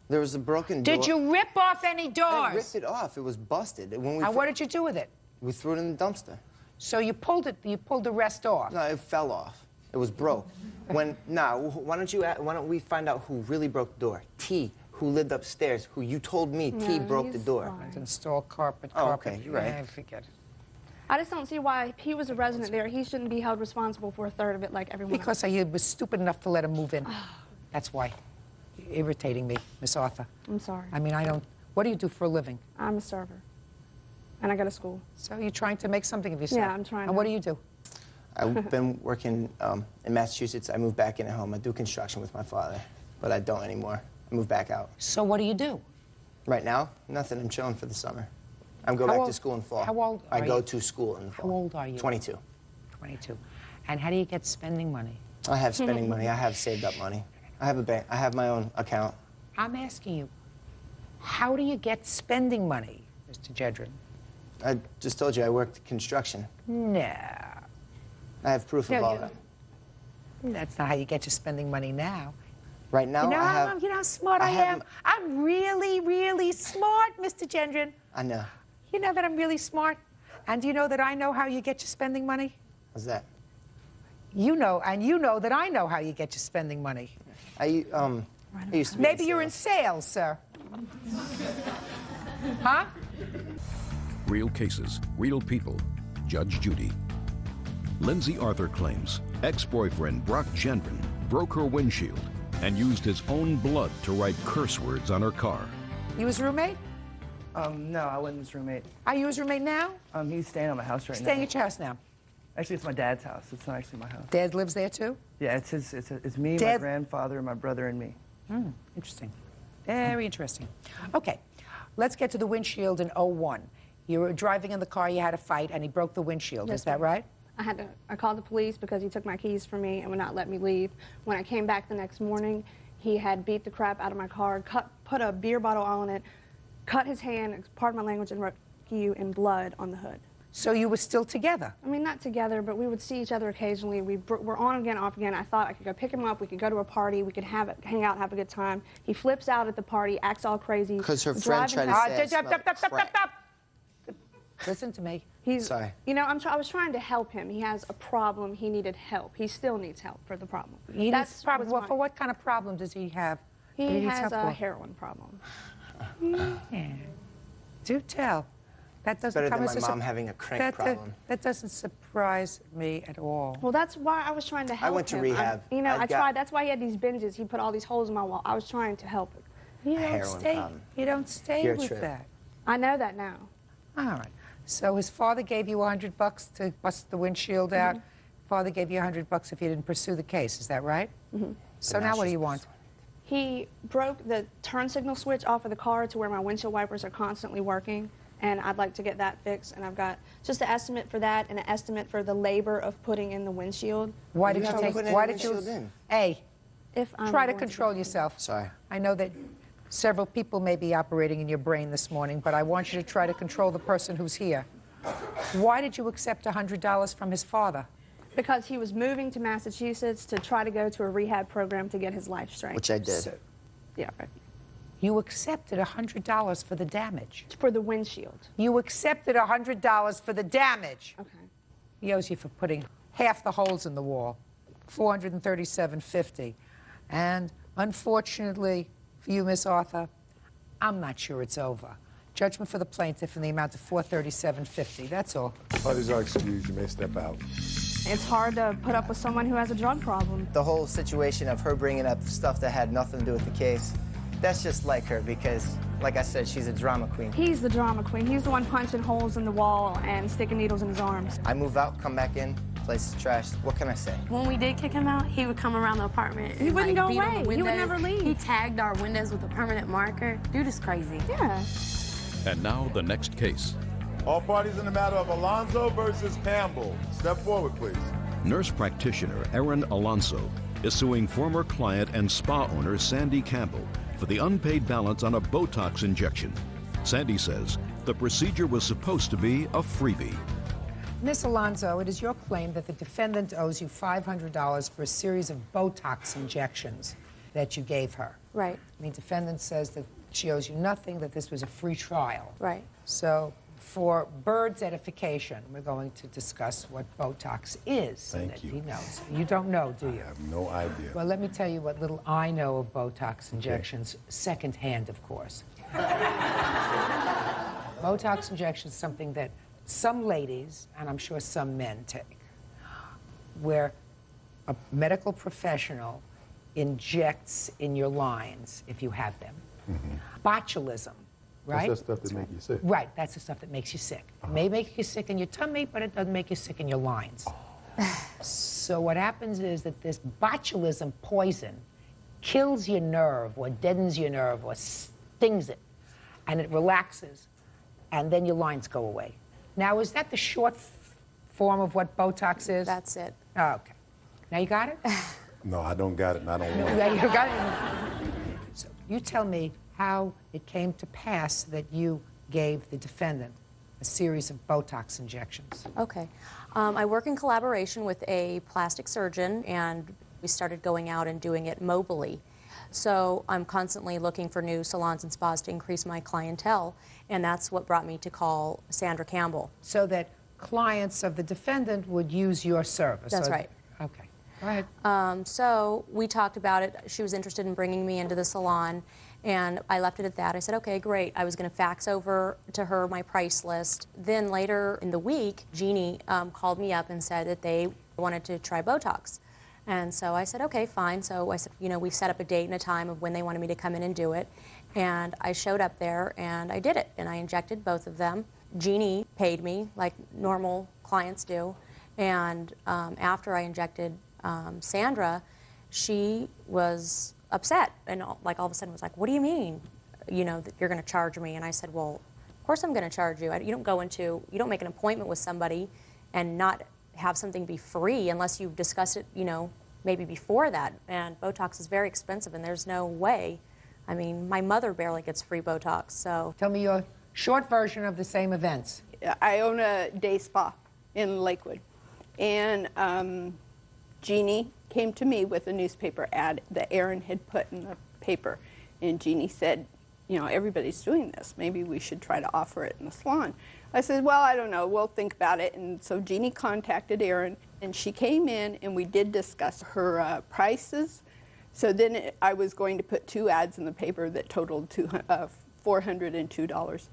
There was a broken door. Did you rip off any doors? I ripped it off. It was busted. And what did you do with it? We threw it in the dumpster. So you pulled the rest off? No, it fell off. It was broke. Why don't we find out who really broke the door? T, who lived upstairs, who you told me T broke the door. Install carpet. Oh, okay, you're right. I forget it. I just don't see why, if he was a resident there, he shouldn't be held responsible for 1/3 of it like everyone else. Because I was stupid enough to let him move in. That's why. You're irritating me, Miss Arthur. I'm sorry. I mean, What do you do for a living? I'm a server, and I go to school. So you're trying to make something of yourself? Yeah, I'm trying. And what do you do? I've been working in Massachusetts. I moved back into home. I do construction with my father, but I don't anymore. I moved back out. So what do you do? Right now, nothing. I'm chilling for the summer. I'm going back to school in fall. How old are I go you? to school in the fall. How old are you? 22. 22. And how do you get spending money? I have spending money. I have saved up money. I have a bank. I have my own account. I'm asking you, how do you get spending money, Mr. Jedrin? I just told you I worked construction. No. I have proof of all that. That's not how you get your spending money now. Right now, you know, I have... You know how smart I am? I'm really, really smart, Mr. Gendron. I know. You know that I'm really smart? And do you know that I know how you get your spending money? What's that? You know, and you know that I know how you get your spending money. I used to be Maybe you're in sales, sir. Huh? Real cases, real people. Judge Judy. Lindsay Arthur claims ex-boyfriend Brock Gendron broke her windshield and used his own blood to write curse words on her car. You his roommate? No, I wasn't his roommate. Are you his roommate now? He's staying at my house right now. Staying at your house now? Actually, it's my dad's house. It's not actually my house. Dad lives there too? Yeah, it's me, my grandfather, my brother, and me. Interesting. Very interesting. Okay, let's get to the windshield in '01. You were driving in the car, you had a fight, and he broke the windshield. Yes, Is that ma'am. right? I called the police because he took my keys from me and would not let me leave. When I came back the next morning, he had beat the crap out of my car, put a beer bottle on it, cut his hand, pardon my language, and wrote "you" in blood on the hood. So you were still together? I mean, not together, but we would see each other occasionally. We were on again, off again. I thought I could go pick him up, we could go to a party, we could hang out, have a good time. He flips out at the party, acts all crazy. Because her friend tried to say I smelled crack. Listen to me. Sorry. You know, I was trying to help him. He has a problem. He needed help. He still needs help for the problem. For what kind of problem does he have? He has a heroin problem. Yeah. Do tell. That doesn't Better come than as my a mom having a crank problem. That doesn't surprise me at all. Well, that's why I was trying to help him. I went to rehab. I tried. That's why he had these binges. He put all these holes in my wall. I was trying to help him. You don't stay with that. I know that now. All right. So his father gave you $100 to bust the windshield out. Father gave you $100 if you didn't pursue the case. Is that right? So now what do you want? He broke the turn signal switch off of the car to where my windshield wipers are constantly working, and I'd like to get that fixed. And I've got just an estimate for that and an estimate for the labor of putting in the windshield. Why did you take? Why did you? A. Try to going control yourself. Sorry. I know that several people may be operating in your brain this morning, but I want you to try to control the person who's here. Why did you accept $100 from his father? Because he was moving to Massachusetts to try to go to a rehab program to get his life straight. Which I did. Yeah, right. You accepted $100 for the damage. For the windshield. You accepted $100 for the damage. Okay. He owes you for putting half the holes in the wall, $437.50. And unfortunately for you, Miss Arthur, I'm not sure it's over. Judgment for the plaintiff in the amount of $437.50. That's all. Parties are excused. You may step out. It's hard to put up with someone who has a drug problem. The whole situation of her bringing up stuff that had nothing to do with the case, that's just like her because, like I said, she's a drama queen. He's the drama queen. He's the one punching holes in the wall and sticking needles in his arms. I move out, come back in, place is trashed. What can I say? When we did kick him out, he would come around the apartment. He and, wouldn't like, go beat on away. the He would windows. never leave. He tagged our windows with a permanent marker. Dude is crazy. Yeah. And now the next case. All parties in the matter of Alonzo versus Campbell. Step forward, please. Nurse practitioner Erin Alonso is suing former client and spa owner Sandy Campbell for the unpaid balance on a Botox injection. Sandy says the procedure was supposed to be a freebie. Miss Alonso, it is your claim that the defendant owes you $500 for a series of Botox injections that you gave her. Right. The defendant says that she owes you nothing, that this was a free trial. Right. So, for Bird's edification, we're going to discuss what Botox is. Thank you. He knows. You don't know, do you? I have no idea. Well, let me tell you what little I know of Botox injections, secondhand, of course. Botox injections is something that some ladies, and I'm sure some men, take, where a medical professional injects in your lines, if you have them, botulism, right? That's that stuff that makes you sick. Right, that's the stuff that makes you sick. It may make you sick in your tummy, but it doesn't make you sick in your lines. So what happens is that this botulism poison kills your nerve or deadens your nerve or stings it, and it relaxes, and then your lines go away. Now, is that the short form of what Botox is? That's it. Oh, okay. Now you got it? No, I don't got it, and I don't want it. Yeah, you got it. So you tell me how it came to pass that you gave the defendant a series of Botox injections. Okay. I work in collaboration with a plastic surgeon, and we started going out and doing it mobily. So I'm constantly looking for new salons and spas to increase my clientele, and that's what brought me to call Sandra Campbell. So that clients of the defendant would use your service. That's right. Okay. Go ahead. So we talked about it. She was interested in bringing me into the salon, and I left it at that. I said, okay, great. I was going to fax over to her my price list. Then later in the week, Jeannie called me up and said that they wanted to try Botox. And so I said, okay, fine. So I said, you know, we set up a date and a time of when they wanted me to come in and do it. And I showed up there, and I did it. And I injected both of them. Jeannie paid me like normal clients do. And after I injected Sandra, she was upset and like all of a sudden was like, what do you mean, you know, that you're going to charge me? And I said, well, of course I'm going to charge you. You don't make an appointment with somebody and not have something be free unless you've discussed it, you know, maybe before that. And Botox is very expensive, and there's no way. I mean, my mother barely gets free Botox, so. Tell me your short version of the same events. I own a day spa in Lakewood, and Jeannie came to me with a newspaper ad that Aaron had put in the paper, and Jeannie said, you know, everybody's doing this. Maybe we should try to offer it in the salon. I said, well, I don't know. We'll think about it. And so Jeannie contacted Aaron, and she came in, and we did discuss her prices. So then I was going to put 2 ads in the paper that totaled $402.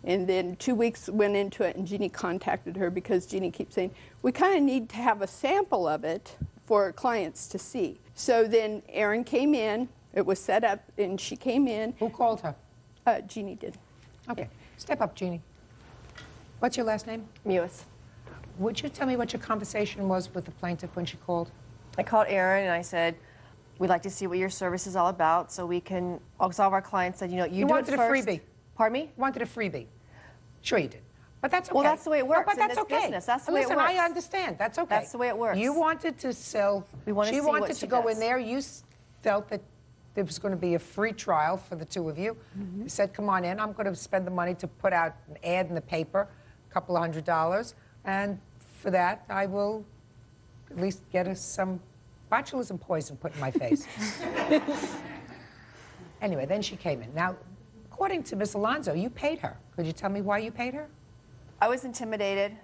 And then 2 weeks went into it, and Jeannie contacted her because Jeannie keeps saying, we kind of need to have a sample of it for clients to see. So then Aaron came in. It was set up, and she came in. Who called her? Jeannie did. Okay. Step up, Jeannie. What's your last name? Mewis. Would you tell me what your conversation was with the plaintiff when she called? I called Aaron, and I said, we'd like to see what your service is all about so we can, because all of our clients said, you know, you do it wanted first. a freebie. Pardon me? You wanted a freebie. Sure you did. But that's okay. Well, that's the way it works No, but in that's this okay. business. That's the way it Listen, works. I understand. That's okay. That's the way it works. You wanted to sell. We want to she see wanted what to she go does. in there. You felt that there was going to be a free trial for the two of you. Mm-hmm. You said, come on in. I'm going to spend the money to put out an ad in the paper, a couple of $100. And for that, I will at least get us some botulism poison put in my face. Anyway, then she came in. Now, according to Miss Alonzo, you paid her. Could you tell me why you paid her? I was intimidated.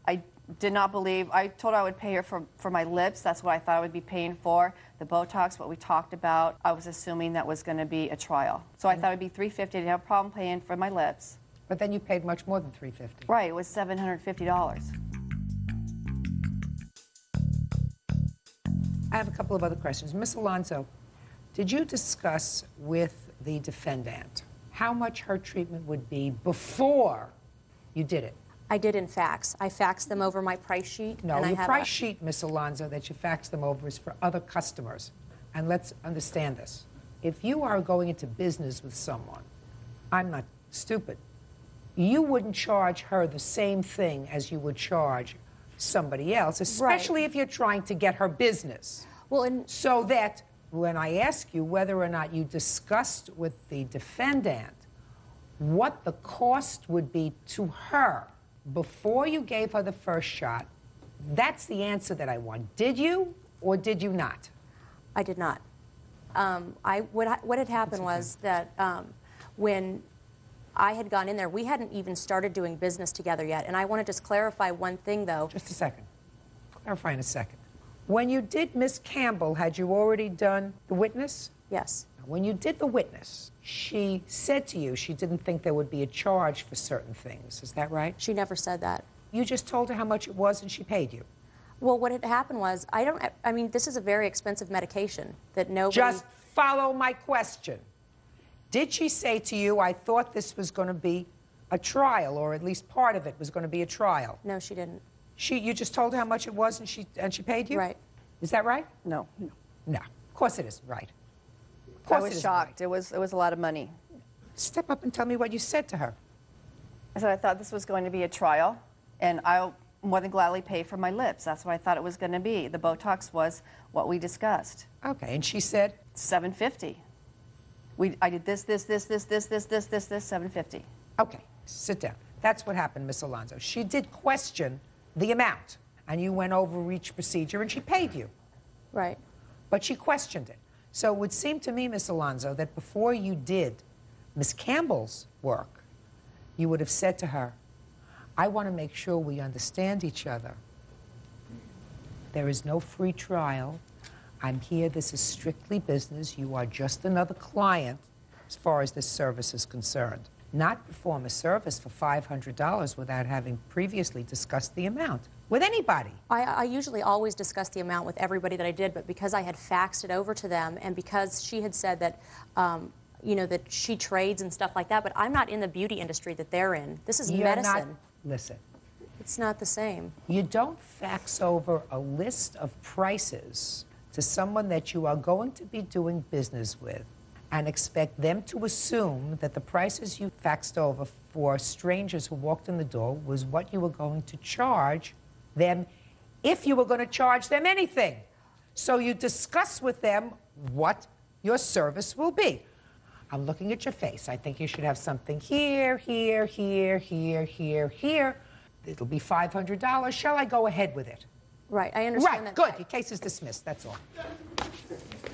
I did not believe. I told her I would pay her for my lips. That's what I thought I would be paying for. The Botox, what we talked about, I was assuming that was going to be a trial. So I thought it would be $350. I didn't have a problem paying for my lips. But then you paid much more than $350. Right, it was $750. I have a couple of other questions. Miss Alonzo, did you discuss with the defendant how much her treatment would be before you did it? I did in fax. I faxed them over my price sheet. No, and I your have price sheet, Miss Alonzo, that you fax them over is for other customers. And let's understand this. If you are going into business with someone, I'm not stupid, you wouldn't charge her the same thing as you would charge somebody else, especially if you're trying to get her business. Well, so that when I ask you whether or not you discussed with the defendant what the cost would be to her before you gave her the first shot, that's the answer that I want. Did you or did you not? I did not. What had happened was that when I had gone in there, we hadn't even started doing business together yet. And I want to just clarify one thing, though. Just a second. Clarify in a second. When you did Miss Campbell, had you already done the witness? Yes. When you did the witness, she said to you she didn't think there would be a charge for certain things. Is that right? She never said that. You just told her how much it was and she paid you. Well, what had happened was, I mean, this is a very expensive medication that nobody... Just follow my question. Did she say to you, I thought this was going to be a trial, or at least part of it was going to be a trial? No, she didn't. You just told her how much it was, and she paid you? Right. Is that right? No. No. Of course it isn't right. Of I course it was isn't shocked. right. It was a lot of money. Step up and tell me what you said to her. I said I thought this was going to be a trial, and I'll more than gladly pay for my lips. That's what I thought it was going to be. The Botox was what we discussed. Okay, and she said? $750. I did this, $750. Okay, sit down. That's what happened, Miss Alonso. She did question the amount, and you went over each procedure, and she paid you. Right. But she questioned it. So it would seem to me, Miss Alonso, that before you did Miss Campbell's work, you would have said to her, I want to make sure we understand each other. There is no free trial. I'm here. This is strictly business. You are just another client as far as this service is concerned. Not perform a service for $500 without having previously discussed the amount with anybody. I usually always discuss the amount with everybody that I did, but because I had faxed it over to them, and because she had said that, you know, that she trades and stuff like that, but I'm not in the beauty industry that they're in. This is medicine. Listen. It's not the same. You don't fax over a list of prices to someone that you are going to be doing business with and expect them to assume that the prices you faxed over for strangers who walked in the door was what you were going to charge them if you were going to charge them anything. So you discuss with them what your service will be. I'm looking at your face. I think you should have something here, here, here, here, here, here. It'll be $500. Shall I go ahead with it? Right, I understand right, that. Good. Your case is dismissed. That's all.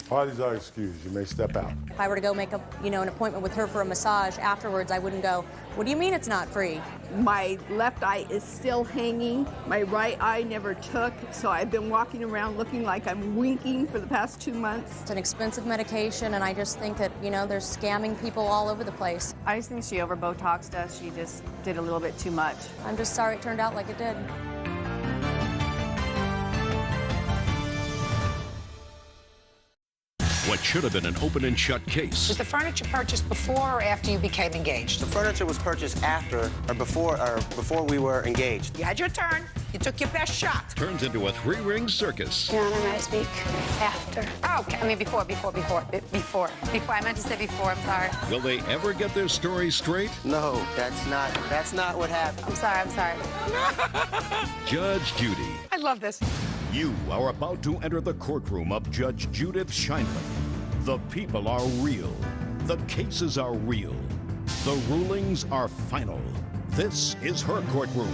Parties are excused. You may step out. If I were to go make a, you know, an appointment with her for a massage afterwards, I wouldn't go, what do you mean it's not free? My left eye is still hanging. My right eye never took, so I've been walking around looking like I'm winking for the past 2 months. It's an expensive medication, and I just think that, you know, they're scamming people all over the place. I just think she over Botoxed us. She just did a little bit too much. I'm just sorry it turned out like it did. What should have been an open and shut case Was the furniture purchased before or after you became engaged? The furniture was purchased after or before we were engaged. You had your turn. You took your best shot. turns into a three-ring circus. Your Honor, may I speak after? Oh, okay. I mean, before. I meant to say before, I'm sorry. Will they ever get their story straight? No, that's not what happened. I'm sorry. Judge Judy. I love this. You are about to enter the courtroom of Judge Judith Scheinman. The people are real. The cases are real. The rulings are final. This is her courtroom.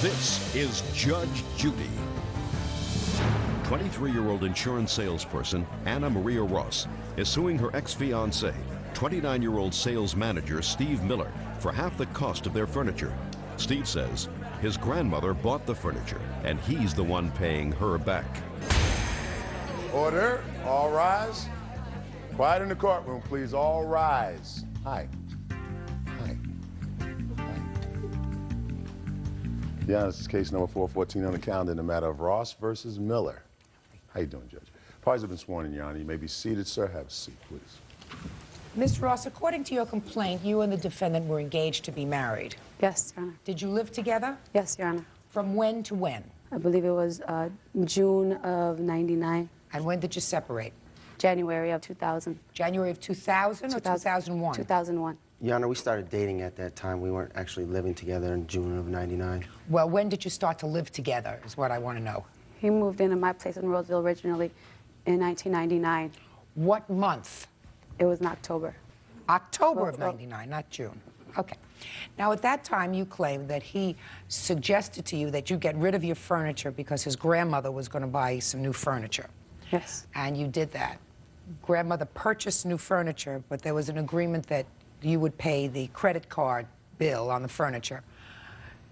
This is Judge Judy. 23-year-old insurance salesperson Anna Maria Ross is suing her ex-fiancé, 29-year-old sales manager Steve Miller, for half the cost of their furniture. Steve says his grandmother bought the furniture, and he's the one paying her back. Order. All rise. Quiet in the courtroom, please. All rise. Hi. Hi. Yeah, this is case number 414 on the calendar in the matter of Ross versus Miller. How you doing, Judge? Parties have been sworn in, Your Honor. You may be seated, sir. Have a seat, please. Ms. Ross, according to your complaint, you and the defendant were engaged to be married. Yes, Your Honor. Did you live together? Yes, Your Honor. From when to when? I believe it was June of '99. And when did you separate? January of 2000. January of 2000 or 2001? 2001. Your Honor, we started dating at that time. We weren't actually living together in June of '99. Well, when did you start to live together is what I want to know. He moved into my place in Roseville originally in 1999. What month? It was in October. October of '99, not June. Okay. Now, at that time, you claimed that he suggested to you that you get rid of your furniture because his grandmother was going to buy some new furniture. Yes. And you did that. Grandmother purchased new furniture, but there was an agreement that you would pay the credit card bill on the furniture.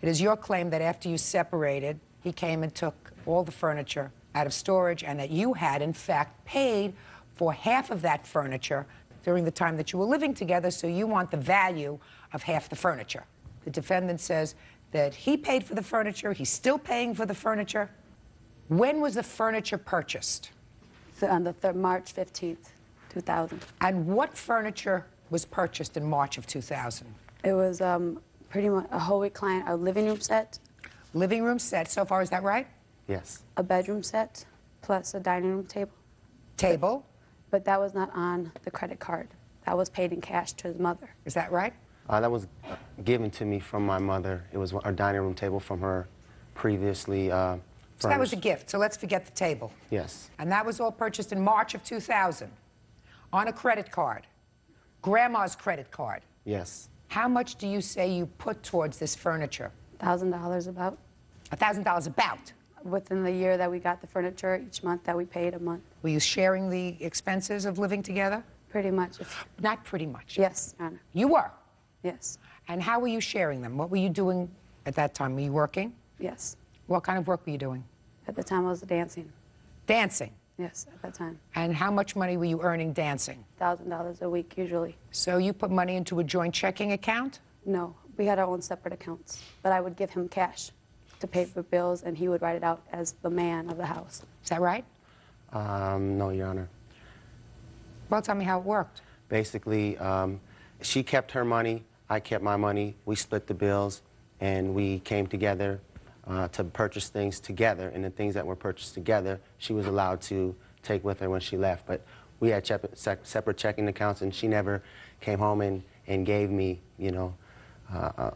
It is your claim that after you separated, he came and took all the furniture out of storage and that you had, in fact, paid for half of that furniture during the time that you were living together, so you want the value of half the furniture. The defendant says that he paid for the furniture, he's still paying for the furniture. When was the furniture purchased? So on the March 15th, 2000. And what furniture was purchased in March of 2000? It was pretty much a whole week client, a living room set. Living room set, so far, is that right? Yes. A bedroom set, plus a dining room table. Table? But that was not on the credit card. That was paid in cash to his mother. Is that right? That was given to me from my mother. It was a dining room table from her previously So that was a gift, so let's forget the table. Yes. And that was all purchased in March of 2000 on a credit card, Grandma's credit card. Yes. How much do you say you put towards this furniture? $1,000 about. $1,000 about? Within the year that we got the furniture, each month that we paid a month. Were you sharing the expenses of living together? Pretty much. Not pretty much? Yes, Your Honor. You were? Yes. And how were you sharing them? What were you doing at that time? Were you working? Yes. What kind of work were you doing? At the time, I was dancing. Dancing? Yes, at that time. And how much money were you earning dancing? $1,000 a week, usually. So you put money into a joint checking account? No, we had our own separate accounts. But I would give him cash to pay for bills, and he would write it out as the man of the house. Is that right? No, Your Honor. Well, tell me how it worked. Basically, she kept her money, I kept my money, we split the bills, and we came together to purchase things together, and the things that were purchased together, she was allowed to take with her when she left. But we had separate checking accounts, and she never came home and gave me, you know,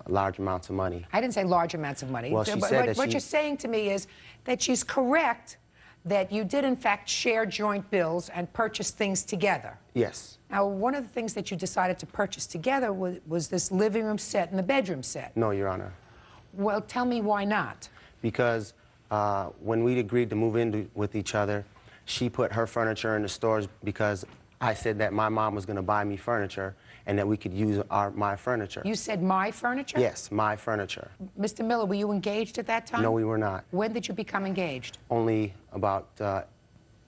large amounts of money. I didn't say large amounts of money. Well, she said that what you're saying to me is that she's correct that you did, in fact, share joint bills and purchase things together. Yes. Now, one of the things that you decided to purchase together was this living room set and the bedroom set. No, Your Honor. Well, tell me why not. Because when we agreed to move in with each other, she put her furniture in the stores because I said that my mom was going to buy me furniture and that we could use my furniture. You said my furniture? Yes, my furniture. Mr. Miller, were you engaged at that time? No, we were not. When did you become engaged? Only about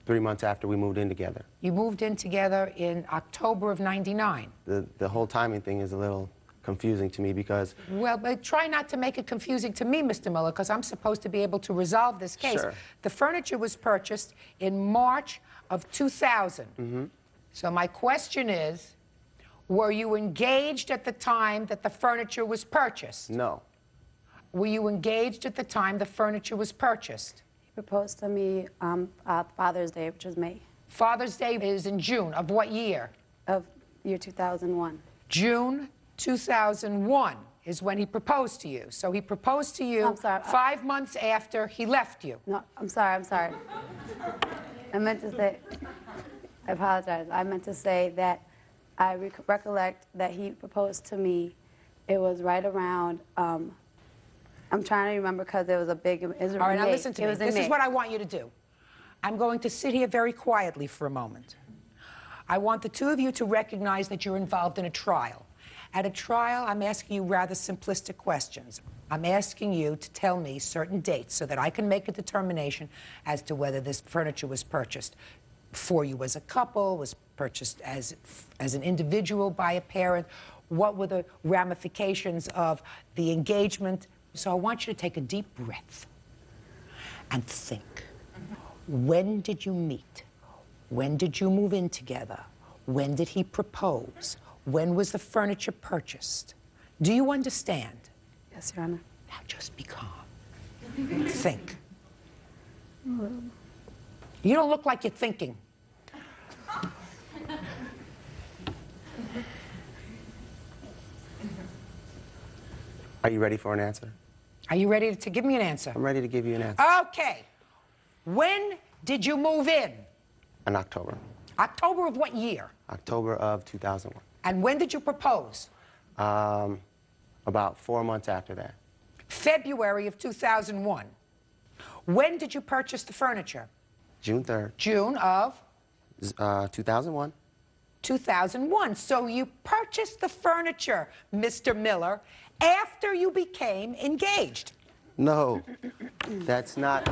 3 months after we moved in together. You moved in together in October of '99. The whole timing thing is a little confusing to me because... Well, but try not to make it confusing to me, Mr. Miller, because I'm supposed to be able to resolve this case. Sure. The furniture was purchased in March of 2000. Mm-hmm. So my question is, were you engaged at the time that the furniture was purchased? No. Were you engaged at the time the furniture was purchased? He proposed to me Father's Day, which was May. Father's Day is in June. Of what year? Of year 2001. June 2001 is when he proposed to you. So he proposed to you 5 months after he left you. No, I'm sorry. I meant to say, I apologize. I meant to say that I recollect that he proposed to me. It was right around, I'm trying to remember because it was a big, it was All right, now May. listen to me. This is what I want you to do. I'm going to sit here very quietly for a moment. I want the two of you to recognize that you're involved in a trial. At a trial, I'm asking you rather simplistic questions. I'm asking you to tell me certain dates so that I can make a determination as to whether this furniture was purchased for you as a couple, was purchased as an individual by a parent, what were the ramifications of the engagement. So I want you to take a deep breath and think. When did you meet? When did you move in together? When did he propose? When was the furniture purchased? Do you understand? Yes, Your Honor. Now just be calm. Think. You don't look like you're thinking. Are you ready for an answer? Are you ready to give me an answer? I'm ready to give you an answer. Okay. When did you move in? In October. October of what year? October of 2001. And when did you propose? About 4 months after that. February of 2001. When did you purchase the furniture? June 3rd. June of? 2001. 2001. So you purchased the furniture, Mr. Miller, after you became engaged. No, that's not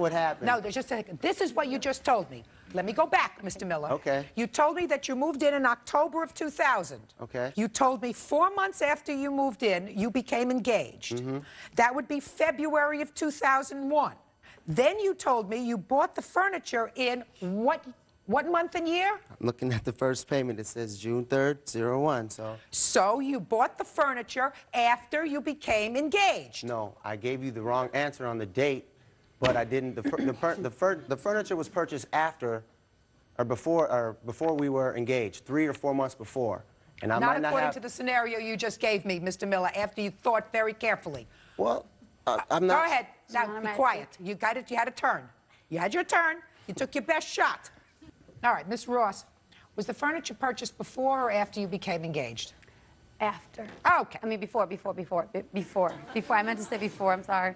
what happened. No, there's just a second. This is what you just told me. Let me go back, Mr. Miller. Okay. You told me that you moved in October of 2000. Okay. You told me 4 months after you moved in, you became engaged. Mm-hmm. That would be February of 2001. Then you told me you bought the furniture in what What month and year? I'm looking at the first payment. It says June 3rd, 01, so. So you bought the furniture after you became engaged? No, I gave you the wrong answer on the date, but I didn't. The furniture was purchased after or before we were engaged, 3 or 4 months before. And I Not might not according have... to the scenario you just gave me, Mr. Miller, after you thought very carefully. Well, I'm not... Go ahead. Now, be quiet. You got it. You had a turn. You had your turn. You took your best shot. All right, Miss Ross, was the furniture purchased before or after you became engaged? After. Okay. I mean, before. I meant to say before, I'm sorry.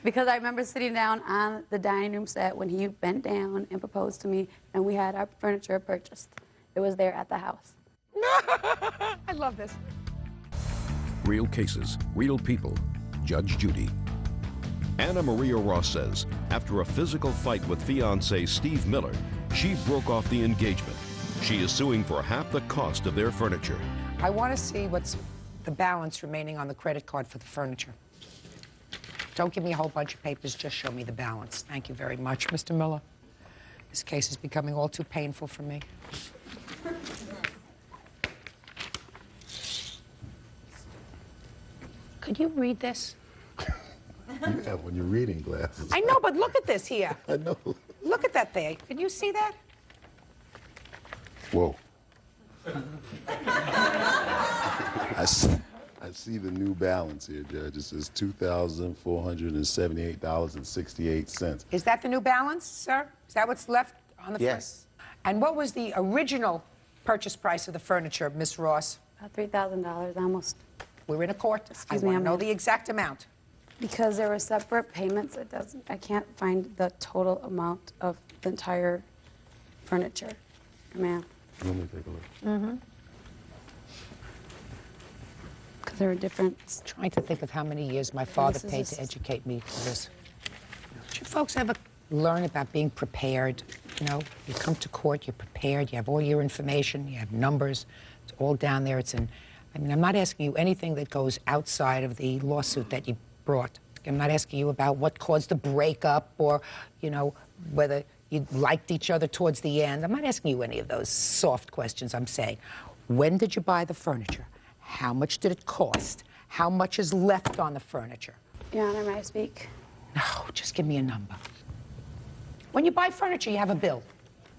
Because I remember sitting down on the dining room set when he bent down and proposed to me, and we had our furniture purchased. It was there at the house. I love this. Real cases, real people. Judge Judy. Anna Maria Ross says after a physical fight with fiancé Steve Miller, she broke off the engagement. She is suing for half the cost of their furniture. I want to see what's the balance remaining on the credit card for the furniture. Don't give me a whole bunch of papers, just show me the balance. Thank you very much, Mr. Miller. This case is becoming all too painful for me. Could you read this? You have on your reading glasses. I know, but look at this here. I know. Look at that there. Can you see that? Whoa. I see the new balance here, Judge. It says $2,478.68. Is that the new balance, sir? Is that what's left on the Yes. And what was the original purchase price of the furniture, Miss Ross? About $3,000, almost. We're in a court. Excuse I me, want to know I'm- the exact amount. Because there were separate payments, I can't find the total amount of the entire furniture. Man. Let me take a look. Mm-hmm. Because there were different... Trying to think of how many years my father this is paid to educate me for this. Did you folks ever learn about being prepared? You know, you come to court, you're prepared, you have all your information, you have numbers, it's all down there. It's in, I mean, I'm not asking you anything that goes outside of the lawsuit that you brought. I'm not asking you about what caused the breakup or, you know, whether you liked each other towards the end. I'm not asking you any of those soft questions. I'm saying, when did you buy the furniture? How much did it cost? How much is left on the furniture? Your Honor, may I speak? No, just give me a number. When you buy furniture, you have a bill.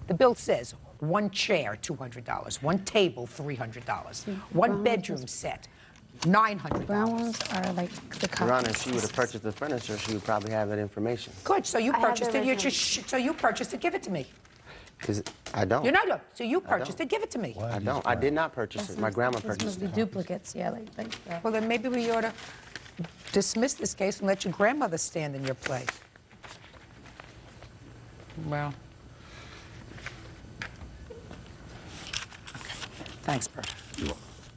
The bill says one chair, $200, one table, $300, one bedroom set, $900. Brown ones are like the copies. Your Honor, if she would have purchased the furniture, she would probably have that information. Good, so you I have purchased the it. You original. just, so you purchased it. Give it to me. I don't. You know, no. So you purchased it. Give it to me. I don't. I did not purchase it. My grandma purchased it. Duplicates, yeah, like Well, then maybe we ought to dismiss this case and let your grandmother stand in your place. Well. Okay. Thanks, Bert.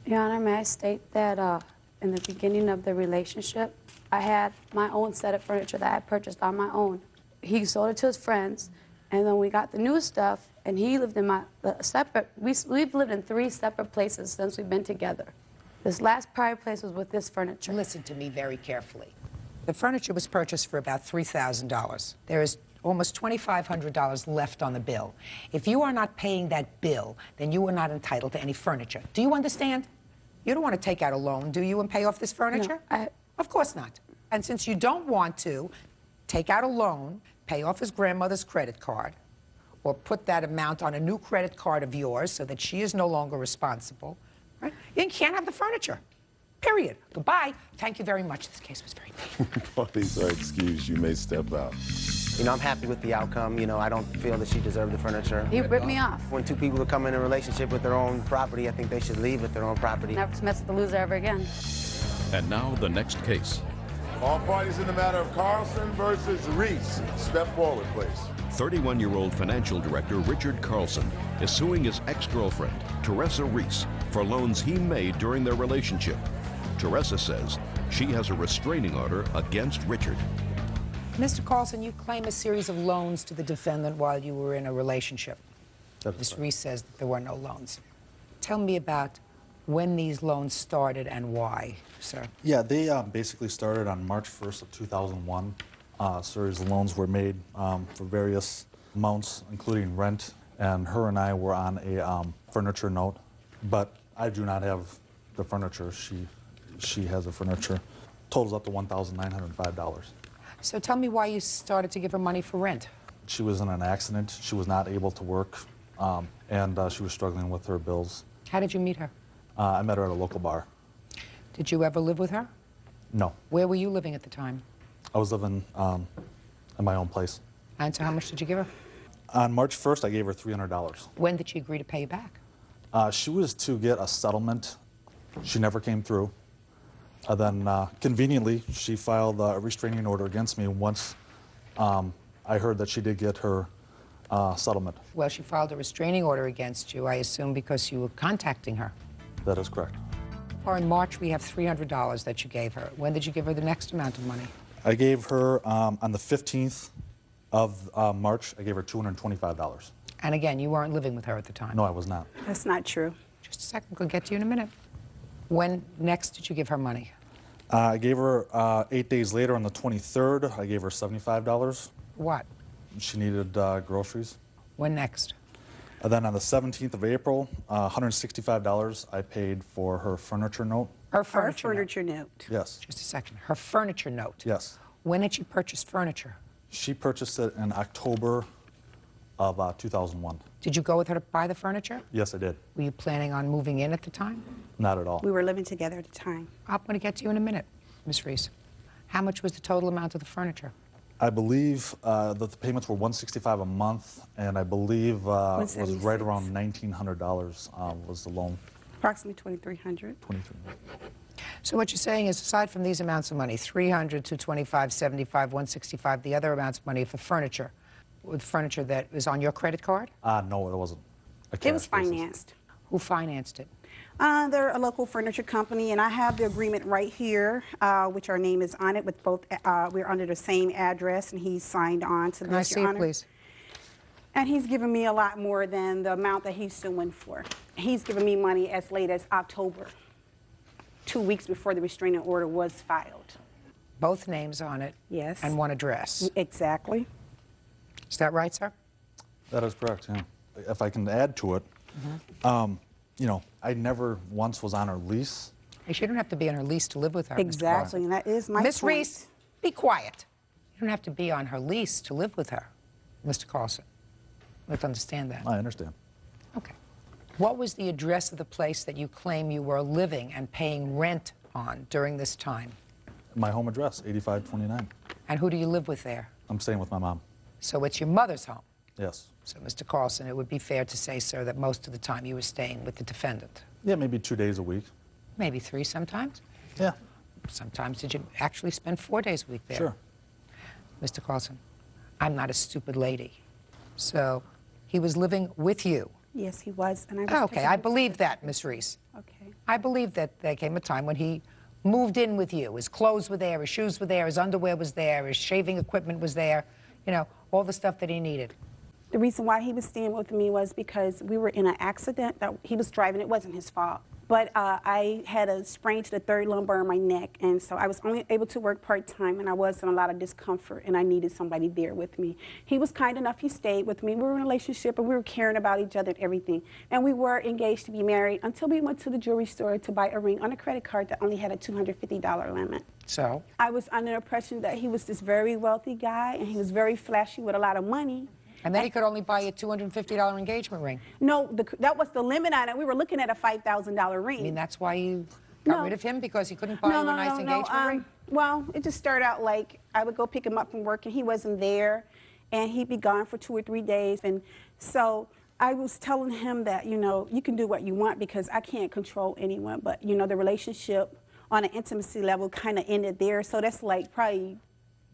Your Honor, may I state that in the beginning of the relationship, I had my own set of furniture that I purchased on my own. He sold it to his friends, and then we got the new stuff, and he lived in we've lived in 3 separate places since we've been together. This last prior place was with this furniture. Listen to me very carefully. The furniture was purchased for about $3,000. There is almost $2,500 left on the bill. If you are not paying that bill, then you are not entitled to any furniture. Do you understand? You don't want to take out a loan, do you, and pay off this furniture? No, Of course not. And since you don't want to take out a loan, pay off his grandmother's credit card, or put that amount on a new credit card of yours so that she is no longer responsible, right? You can't have the furniture. Period. Goodbye. Thank you very much. This case was very painful. Parties are excused. You may step out. You know, I'm happy with the outcome. You know, I don't feel that she deserved the furniture. He ripped me off. When 2 people come in a relationship with their own property, I think they should leave with their own property. Never mess with the loser ever again. And now the next case. All parties in the matter of Carlson versus Reese. Step forward, please. 31-year-old financial director Richard Carlson is suing his ex-girlfriend, Teresa Reese, for loans he made during their relationship. Teresa says she has a restraining order against Richard. Mr. Carlson, you claim a series of loans to the defendant while you were in a relationship. Ms. Reese says that there were no loans. Tell me about when these loans started and why, sir. Yeah, they basically started on March 1st of 2001. A series of loans were made for various amounts, including rent, and her and I were on a furniture note, but I do not have the furniture. She has the furniture. Totals up to $1,905. So tell me why you started to give her money for rent. She was in an accident. She was not able to work, and she was struggling with her bills. How did you meet her? I met her at a local bar. Did you ever live with her? No. Where were you living at the time? I was living in my own place. And so how much did you give her? On March 1st, I gave her $300. When did she agree to pay you back? She was to get a settlement. She never came through. Then, conveniently, she filed a restraining order against me once I heard that she did get her settlement. Well, she filed a restraining order against you, I assume, because you were contacting her. That is correct. Or in March, we have $300 that you gave her. When did you give her the next amount of money? I gave her, on the 15th of March, I gave her $225. And again, you weren't living with her at the time? No, I was not. That's not true. Just a second, we'll get to you in a minute. When next did you give her money? I gave her 8 days later on the 23rd. I gave her $75. What? She needed groceries. When next? And then on the 17th of April, $165 I paid for her furniture note. Her furniture note? Yes. Just a second. Her furniture note? Yes. When did she purchase furniture? She purchased it in October of 2001. Did you go with her to buy the furniture? Yes, I did. Were you planning on moving in at the time? Not at all. We were living together at the time. I'm going to get to you in a minute, Miss Reese. How much was the total amount of the furniture? I believe that the payments were $165 a month, and I believe was right around $1,900 was the loan. Approximately $2,300. So what you're saying is, aside from these amounts of money, $300, $225, $75, $165, the other amounts of money for furniture, with furniture that was on your credit card? No, it wasn't. It was financed. Who financed it? They're a local furniture company, and I have the agreement right here, which our name is on it. With both, we're under the same address, and he's signed on to this. Can I see it, please? And he's given me a lot more than the amount that he's suing for. He's given me money as late as October, 2 weeks before the restraining order was filed. Both names on it? Yes. And one address? Exactly. Is that right, sir? That is correct, yeah. If I can add to it, you know, I never once was on her lease. She didn't have to be on her lease to live with her. Exactly, and that is my Miss point. Reese, be quiet. You don't have to be on her lease to live with her, Mr. Carlson. Let's understand that. I understand. Okay. What was the address of the place that you claim you were living and paying rent on during this time? My home address, 8529. And who do you live with there? I'm staying with my mom. So it's your mother's home? Yes. So, Mr. Carlson, it would be fair to say, sir, that most of the time you were staying with the defendant. Yeah, maybe 2 days a week. Maybe 3 sometimes? Yeah. Sometimes did you actually spend 4 days a week there? Sure. Mr. Carlson, I'm not a stupid lady. So he was living with you? Yes, he was. And I was okay, I believe that, Miss Reese. Okay. I believe that there came a time when he moved in with you. His clothes were there, his shoes were there, his underwear was there, his shaving equipment was there, you know, all the stuff that he needed. The reason why he was staying with me was because we were in an accident that he was driving. It wasn't his fault. But I had a sprain to the third lumbar in my neck, and so I was only able to work part-time, and I was in a lot of discomfort, and I needed somebody there with me. He was kind enough. He stayed with me. We were in a relationship, and we were caring about each other and everything. And we were engaged to be married until we went to the jewelry store to buy a ring on a credit card that only had a $250 limit. So? I was under the impression that he was this very wealthy guy, and he was very flashy with a lot of money. And then he could only buy a $250 engagement ring. No, that was the limit on it. We were looking at a $5,000 ring. I mean, that's why you got rid of him, because he couldn't buy you a nice engagement ring? Well, it just started out like I would go pick him up from work, and he wasn't there, and he'd be gone for 2 or 3 days. And so I was telling him that, you know, you can do what you want because I can't control anyone. But, you know, the relationship on an intimacy level kind of ended there. So that's like probably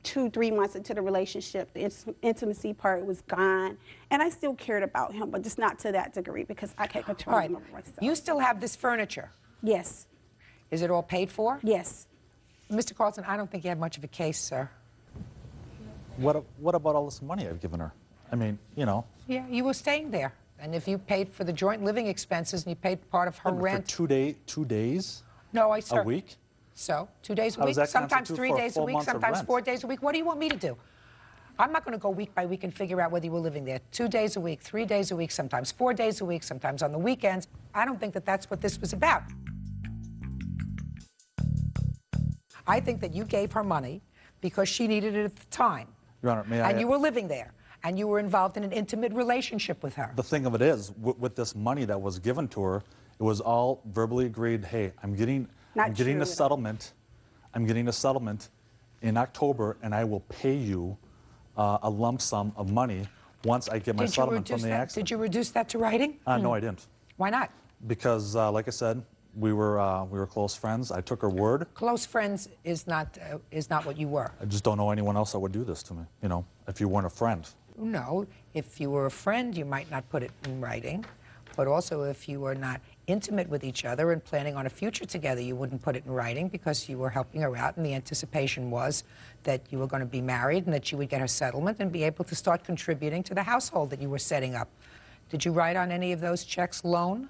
2-3 months into the relationship, the intimacy part was gone. And I still cared about him, but just not to that degree because I can't control him over myself. You still have this furniture? Yes. Is it all paid for? Yes. Mr. Carlson, I don't think you have much of a case, sir. What about all this money I've given her? I mean, you know. Yeah, you were staying there. And if you paid for the joint living expenses and you paid part of her rent. For 2 days? No, sir. A week? So, 2 days a I week, was asking sometimes for 3 days a full week, months of sometimes rent. 4 days a week. What do you want me to do? I'm not going to go week by week and figure out whether you were living there 2 days a week, 3 days a week, sometimes 4 days a week, sometimes on the weekends. I don't think that that's what this was about. I think that you gave her money because she needed it at the time. Your Honor, may I... And you were living there, and you were involved in an intimate relationship with her. The thing of it is, with this money that was given to her, it was all verbally agreed, hey, I'm getting a settlement. I'm getting a settlement in October, and I will pay you a lump sum of money once I get my settlement from the accident. Did you reduce that to writing? No, I didn't. Why not? Because, like I said, we were close friends. I took her word. Close friends is not what you were. I just don't know anyone else that would do this to me, you know, if you weren't a friend. No, if you were a friend, you might not put it in writing. But also, if you were not intimate with each other and planning on a future together, you wouldn't put it in writing because you were helping her out, and the anticipation was that you were going to be married and that you would get her settlement and be able to start contributing to the household that you were setting up. Did you write on any of those checks loan?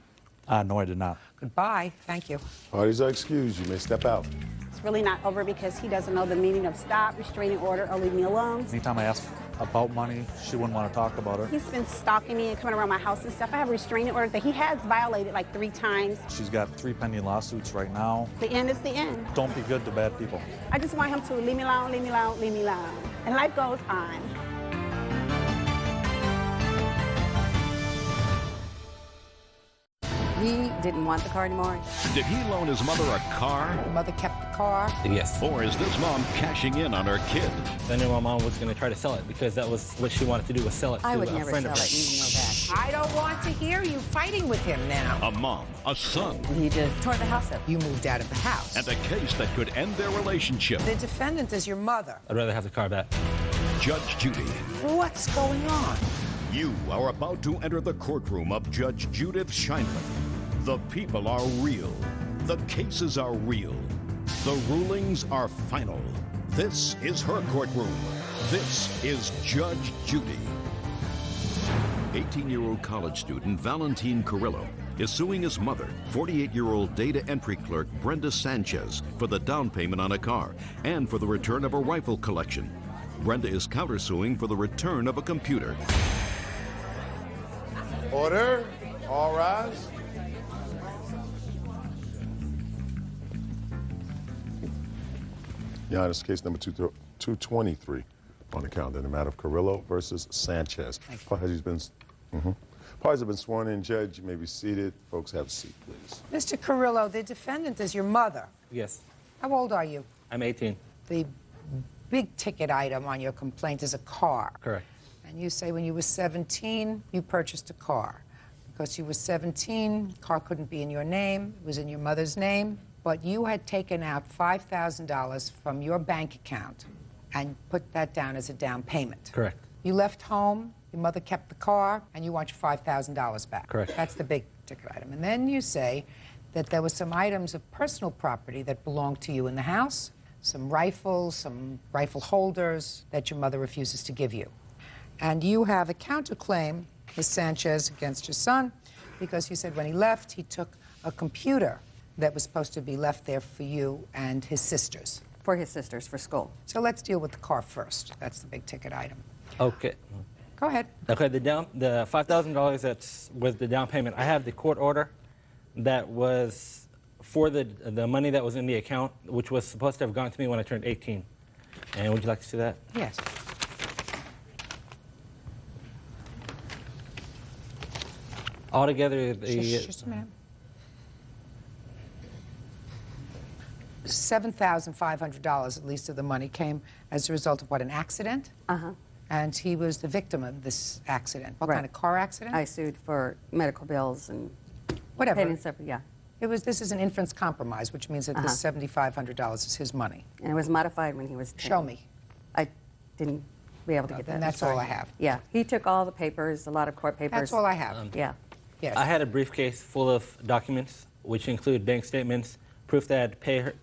No, I did not. Goodbye. Thank you. Parties are excused. You may step out. It's really not over because he doesn't know the meaning of stop, restraining order, or leave me alone. Anytime I asked about money, she wouldn't want to talk about it. He's been stalking me and coming around my house and stuff. I have a restraining order that he has violated like 3 times. She's got 3 pending lawsuits right now. The end is the end. Don't be good to bad people. I just want him to leave me alone, leave me alone, leave me alone. And life goes on. He didn't want the car anymore. Did he loan his mother a car? The mother kept the car? Yes. Or is this mom cashing in on her kid? I knew my mom was going to try to sell it because that was what she wanted to do, was sell it to a friend of hers. I would never sell it, you know that. I don't want to hear you fighting with him now. A mom, a son. He just tore the house up. You moved out of the house. And a case that could end their relationship. The defendant is your mother. I'd rather have the car back. Judge Judy. What's going on? You are about to enter the courtroom of Judge Judith Scheinman. The people are real. The cases are real. The rulings are final. This is her courtroom. This is Judge Judy. 18-year-old college student Valentin Carrillo is suing his mother, 48-year-old data entry clerk Brenda Sanchez, for the down payment on a car and for the return of a rifle collection. Brenda is countersuing for the return of a computer. Order. All rise. Your Honor, this is case number 223 on the calendar in the matter of Carrillo versus Sanchez. Parties have been sworn in. Judge, you may be seated. Folks, have a seat, please. Mr. Carrillo, the defendant is your mother. Yes. How old are you? I'm 18. The big ticket item on your complaint is a car. Correct. And you say when you were 17, you purchased a car. Because you were 17, the car couldn't be in your name. It was in your mother's name. But you had taken out $5,000 from your bank account and put that down as a down payment. Correct. You left home, your mother kept the car, and you want your $5,000 back. Correct. That's the big ticket item. And then you say that there were some items of personal property that belonged to you in the house, some rifles, some rifle holders that your mother refuses to give you. And you have a counterclaim, Ms. Sanchez, against your son, because you said when he left, he took a computer that was supposed to be left there for you and his sisters. For his sisters, for school. So let's deal with the car first. That's the big ticket item. Okay. Go ahead. Okay, the $5,000 that was the down payment. I have the court order that was for the money that was in the account, which was supposed to have gone to me when I turned 18. And would you like to see that? Yes. Altogether, Just a minute. $7,500, at least, of the money came as a result of what, an accident? Uh-huh. And he was the victim of this accident. What kind of car accident? I sued for medical bills and whatever. paid separate, yeah. This is an infant's compromise, which means that this $7,500 is his money. And it was modified when he was 10. Show me. I didn't be able to get that. And that's all I have. Yeah, he took all the papers, a lot of court papers. That's all I have. Yeah. Yes. I had a briefcase full of documents, which include bank statements, proof that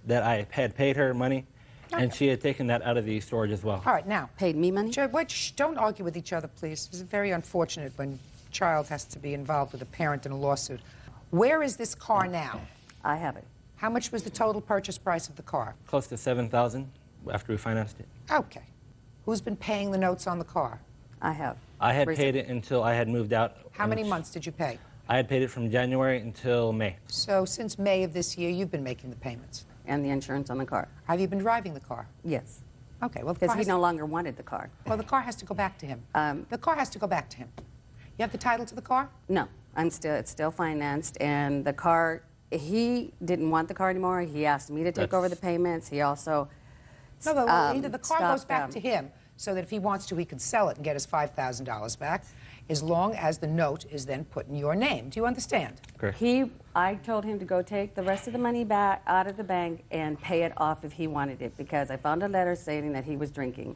I had paid her money, and she had taken that out of the storage as well. All right, now. Paid me money? Don't argue with each other, please. It's very unfortunate when a child has to be involved with a parent in a lawsuit. Where is this car now? I have it. How much was the total purchase price of the car? Close to $7,000 after we financed it. Okay. Who's been paying the notes on the car? I have. I had paid it until I had moved out. How many months did you pay? I had paid it from January until May. So since May of this year, you've been making the payments. And the insurance on the car. Have you been driving the car? Yes. Okay, well, Because he no longer wanted the car. Well, the car has to go back to him. The car has to go back to him. You have the title to the car? No, it's still financed, and the car, he didn't want the car anymore. He asked me to take over the payments. He also No, but either the car goes stopped, back to him so that if he wants to, he can sell it and get his $5,000 back, as long as the note is then put in your name. Do you understand? Correct. I told him to go take the rest of the money back out of the bank and pay it off if he wanted it, because I found a letter stating that he was drinking.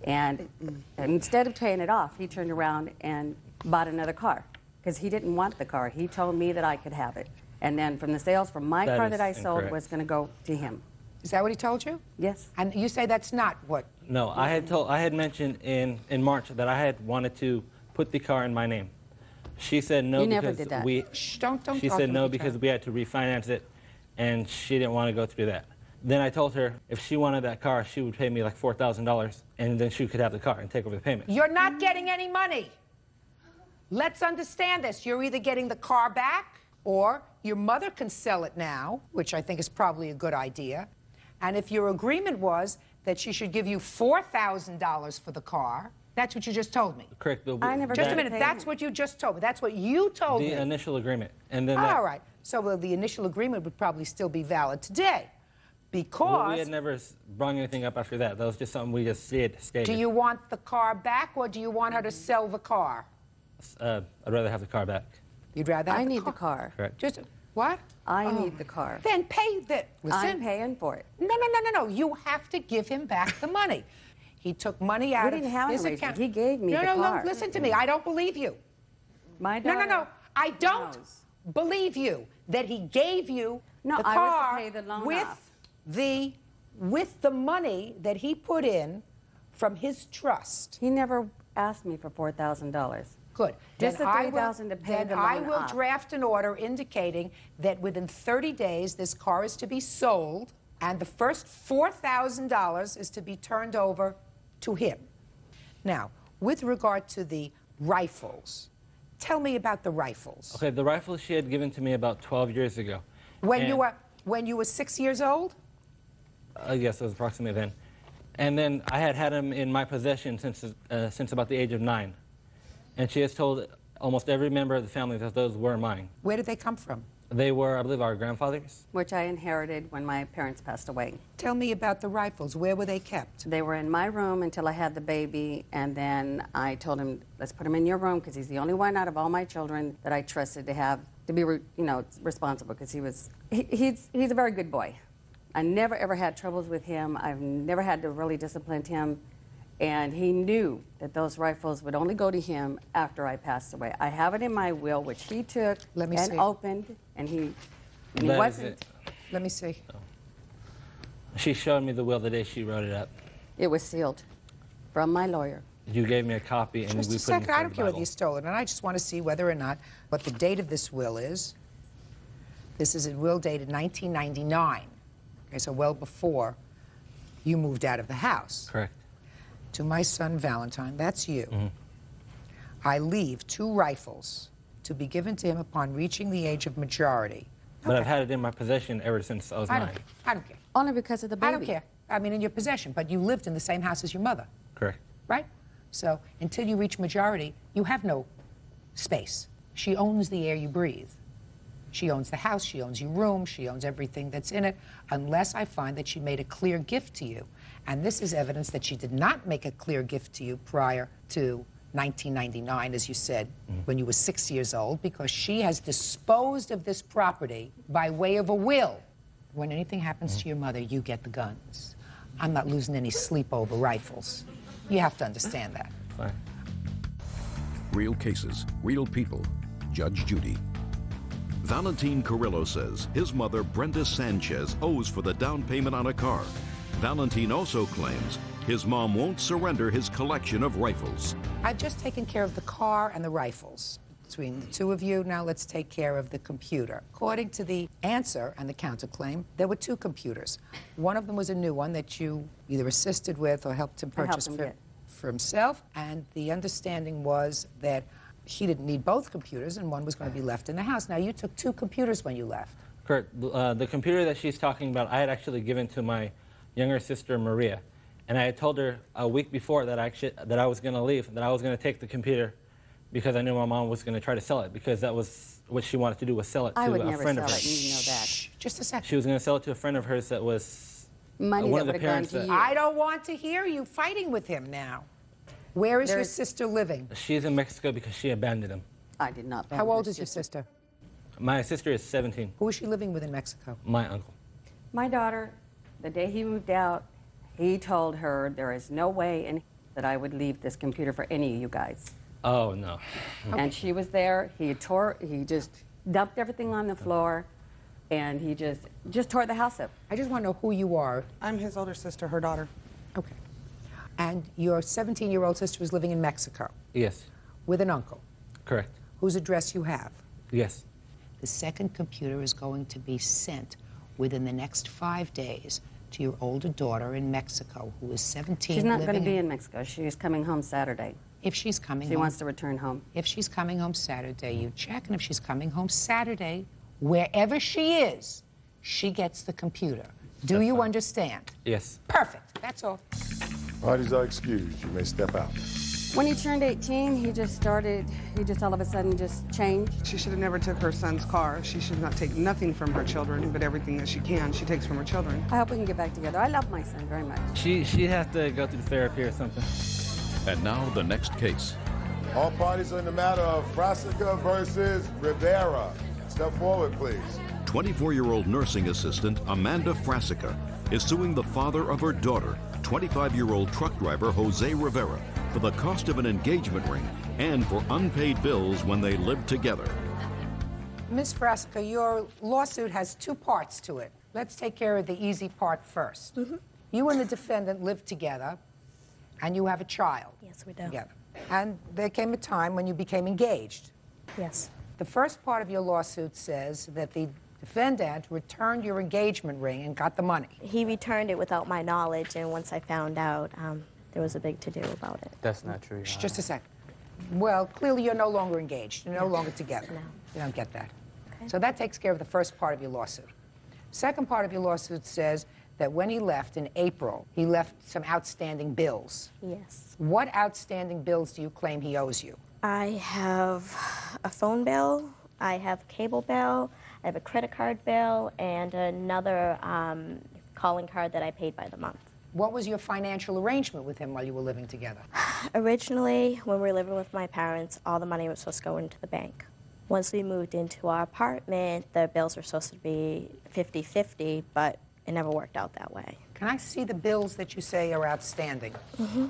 And instead of paying it off, he turned around and bought another car, because he didn't want the car. He told me that I could have it. And then from the sales from my car that I sold was going to go to him. Is that what he told you? Yes. And you say that's not what? No, I had mentioned in March that I had wanted to put the car in my name. She said no. You because never did that. Don't she talk said no about because that. we had to refinance it, and she didn't want to go through that. Then I told her if she wanted that car, she would pay me like $4,000, and then she could have the car and take over the payment. You're not getting any money. Let's understand this. You're either getting the car back, or your mother can sell it now, which I think is probably a good idea. And if your agreement was that she should give you $4,000 for the car, that's what you just told me. Correct. Just a minute. That's what you just told me. That's what you told me. The initial agreement, and then all right. So the initial agreement would probably still be valid today, because Well, we had never brought anything up after that. That was just something we just stated. Do you want the car back, or do you want her to sell the car? I'd rather have the car back. You'd rather have I the need car? the car. Correct. Just what? I need the car. Then pay the. Listen. I'm paying for it. No. You have to give him back the money. He took money out We didn't of have an his arrangement. account. He gave me the car. No, listen to me. I don't believe you. My daughter No. I don't believe you that he gave you the I was to car pay the loan with off. with the money that he put in from his trust. He never asked me for $4,000. Good. Just Then the I will- $3,000 to pay then the I loan will off. draft an order indicating that within 30 days this car is to be sold, and the first $4,000 is to be turned over to him. Now, with regard to the rifles, tell me about the rifles. Okay, the rifle she had given to me about 12 years ago. When you were 6 years old? Yes, it was approximately then. And then I had them in my possession since about the age of 9. And she has told almost every member of the family that those were mine. Where did they come from? They were, I believe, our grandfathers. Which I inherited when my parents passed away. Tell me about the rifles. Where were they kept? They were in my room until I had the baby, and then I told him, let's put him in your room, because he's the only one out of all my children that I trusted to be responsible, because he's a very good boy. I never ever had troubles with him. I've never had to really discipline him. And he knew that those rifles would only go to him after I passed away. I have it in my will, which he took and opened, and he wasn't. Let me see. She showed me the will the day she wrote it up. It was sealed from my lawyer. You gave me a copy, and Just we a put it second. in I the don't care whether Bible. you stole it, and I just want to see whether or not what the date of this will is. This is a will dated 1999. Okay, so well before you moved out of the house. Correct. To my son Valentine, that's you. I leave 2 rifles to be given to him upon reaching the age of majority. But I've had it in my possession ever since I was 9. I don't care. Only because of the baby. I don't care. I mean, in your possession, but you lived in the same house as your mother, Correct. right? So until you reach majority, you have no space. She owns the air you breathe. She owns the house, she owns your room, she owns everything that's in it, unless I find that she made a clear gift to you. And this is evidence that she did not make a clear gift to you prior to 1999, as you said, when you were 6 years old, because she has disposed of this property by way of a will. When anything happens to your mother, you get the guns. I'm not losing any sleep over rifles. You have to understand that. Fine. Real cases, real people. Judge Judy. Valentin Carrillo says his mother, Brenda Sanchez, owes for the down payment on a car. Valentin also claims his mom won't surrender his collection of rifles. I've just taken care of the car and the rifles. Between the 2 of you, now let's take care of the computer. According to the answer and the counterclaim, there were 2 computers. One of them was a new one that you either assisted with or helped him I helped purchase him for get. for himself, and the understanding was that he didn't need both computers, and one was going to be left in the house. Now, you took 2 computers when you left. Correct. The computer that she's talking about, I had actually given to my younger sister, Maria. And I had told her a week before that I was going to leave, that I was going to take the computer because I knew my mom was going to try to sell it, because that was what she wanted to do, was sell it to a friend of hers. I would never sell it, and you know that. Just a second. She was going to sell it to a friend of hers that was Money one that of the would have gone parents to that... you. I don't want to hear you fighting with him now. Where is your sister living? She's in Mexico because she abandoned him. I did not. How old is your sister? My sister is 17. Who is she living with in Mexico? My uncle. My daughter, the day he moved out, he told her there is no way in that I would leave this computer for any of you guys. Oh, no. And she was there. He just dumped everything on the floor, and he just tore the house up. I just want to know who you are. I'm his older sister, her daughter. Okay. And your 17-year-old sister was living in Mexico? Yes. With an uncle? Correct. Whose address you have? Yes. The second computer is going to be sent within the next 5 days to your older daughter in Mexico, who is 17. She's not going to be in Mexico. She's coming home Saturday. If she's coming home. She wants to return home. If she's coming home Saturday, you check, and if she's coming home Saturday, wherever she is, she gets the computer. Do you understand? Yes. Perfect. That's all. Parties are excused. You may step out. When he turned 18, he just all of a sudden just changed. She should have never took her son's car. She should not take nothing from her children, but everything that she can, she takes from her children. I hope we can get back together. I love my son very much. She has to go through therapy or something. And now the next case. All parties are in the matter of Frasica versus Rivera. Step forward, please. 24-year-old nursing assistant Amanda Frasica is suing the father of her daughter, 25-year-old truck driver Jose Rivera, for the cost of an engagement ring and for unpaid bills when they lived together. Ms. Frasica, your lawsuit has 2 parts to it. Let's take care of the easy part first. You and the defendant live together, and you have a child. Yes, we do. Together. And there came a time when you became engaged. Yes. The first part of your lawsuit says that the defendant returned your engagement ring and got the money. He returned it without my knowledge, and once I found out, there was a big to-do about it. That's not true. Just a second. Well, clearly you're no longer engaged. You're no longer together. No. You don't get that. Okay. So that takes care of the first part of your lawsuit. Second part of your lawsuit says that when he left in April, he left some outstanding bills. Yes. What outstanding bills do you claim he owes you? I have a phone bill, I have cable bill, I have a credit card bill, and another calling card that I paid by the month. What was your financial arrangement with him while you were living together? Originally, when we were living with my parents, all the money was supposed to go into the bank. Once we moved into our apartment, the bills were supposed to be 50-50, but it never worked out that way. Can I see the bills that you say are outstanding? Mm-hmm.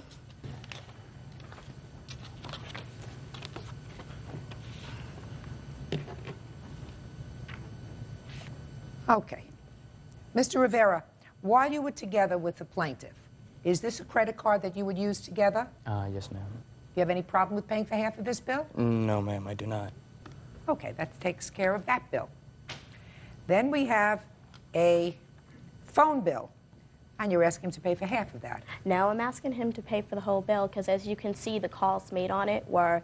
Okay. Mr. Rivera, while you were together with the plaintiff, is this a credit card that you would use together? Yes, ma'am. You have any problem with paying for half of this bill? No, ma'am, I do not. Okay, that takes care of that bill. Then we have a phone bill, and you're asking him to pay for half of that. Now I'm asking him to pay for the whole bill because, as you can see, the calls made on it were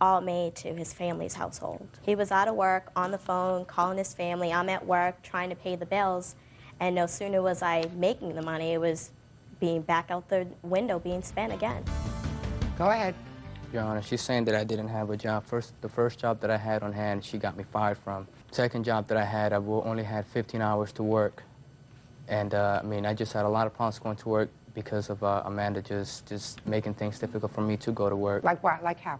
all made to his family's household. He was out of work, on the phone, calling his family. I'm at work trying to pay the bills, and no sooner was I making the money, it was being back out the window, being spent again. Go ahead. Your Honor, she's saying that I didn't have a job. The first job that I had on hand, she got me fired from. Second job that I had, I only had 15 hours to work. And, I just had a lot of problems going to work because of Amanda just making things difficult for me to go to work. Like what? Like how?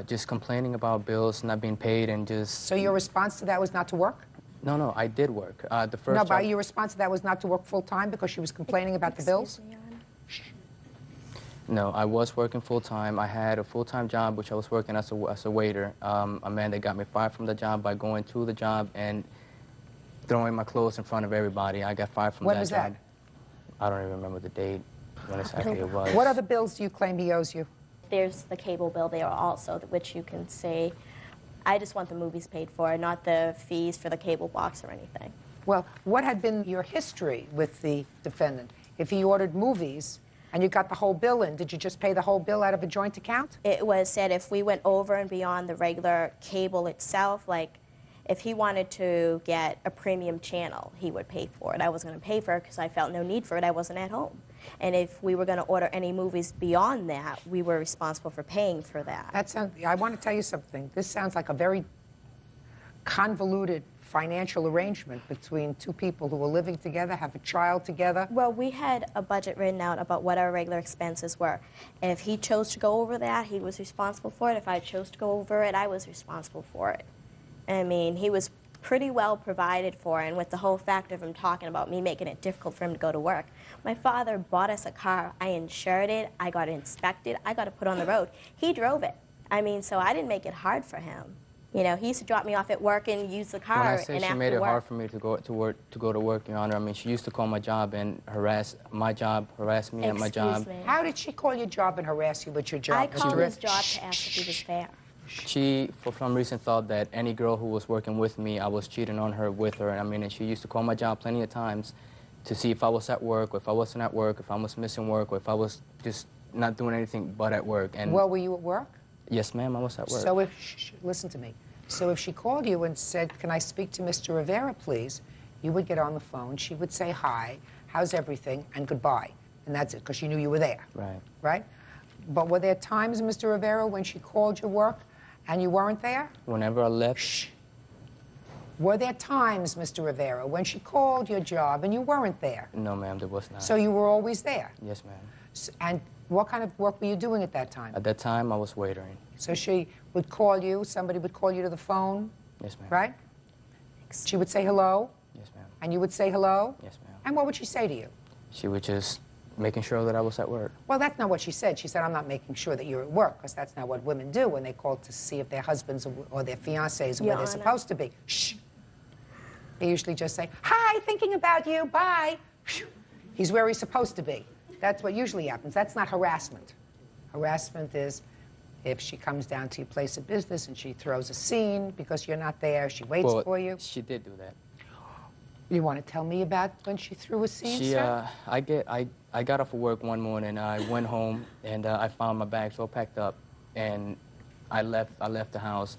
Just complaining about bills not being paid and just... So your response to that was not to work? No, I did work. The first No, but job... your response to that was not to work full-time because she was complaining about the bills? No, I was working full-time. I had a full-time job, which I was working as a waiter. Amanda got me fired from the job by going to the job and throwing my clothes in front of everybody. I got fired from that job. When was that? I don't even remember the date, when exactly it was. What other bills do you claim he owes you? There's the cable bill there also, which you can see. I just want the movies paid for, not the fees for the cable box or anything. Well, what had been your history with the defendant? If he ordered movies, And you got the whole bill in. Did you just pay the whole bill out of a joint account? It was said if we went over and beyond the regular cable itself, like if he wanted to get a premium channel, he would pay for it. I wasn't going to pay for it because I felt no need for it. I wasn't at home. And if we were going to order any movies beyond that, we were responsible for paying for that. I want to tell you something. This sounds like a very convoluted financial arrangement between two people who are living together, have a child together. Well, we had a budget written out about what our regular expenses were. And if he chose to go over that, he was responsible for it. If I chose to go over it, I was responsible for it. I mean, he was pretty well provided for, and with the whole fact of him talking about me making it difficult for him to go to work. My father bought us a car. I insured it. I got it inspected. I got it put on the road. He drove it. I mean, so I didn't make it hard for him. You know, he used to drop me off at work and use the car. When I say and she after made it work, hard for me to go to work, Your Honor, I mean, she used to call my job and harass me at my job. Excuse me. How did she call your job and harass you with your job? I called his Mr. job to ask if he was fair. She, for some reason, thought that any girl who was working with me, I was cheating on her with her. I mean, and she used to call my job plenty of times to see if I was at work, or if I wasn't at work, if I was missing work, or if I was just not doing anything but at work. And Well, were you at work? yes, ma'am, I was at work. So listen to me. So if she called you and said, can I speak to Mr. Rivera, please? You would get on the phone. She would say, hi, how's everything, and goodbye. And that's it, because she knew you were there. Right. Right? But were there times, Mr. Rivera, when she called your work and you weren't there? Whenever I left. Were there times, Mr. Rivera, when she called your job and you weren't there? No, ma'am, there was not. So you were always there? Yes, ma'am. And what kind of work were you doing at that time? At that time, I was waitering. So she would call you, somebody would call you to the phone? Yes, ma'am. Right? She would say hello? Yes, ma'am. And you would say hello? Yes, ma'am. And what would she say to you? She was just making sure that I was at work. Well, that's not what she said. She said, I'm not making sure that you're at work, because that's not what women do when they call to see if their husbands or their fiancés are where they're supposed to be. Shh. They usually just say, hi, thinking about you, bye. He's where he's supposed to be. That's what usually happens. That's not harassment. Harassment is if she comes down to your place of business and she throws a scene because you're not there, she waits for you. She did do that. You want to tell me about when she threw a scene, sir? I got off of work one morning. I went home and I found my bags all packed up, and I left the house.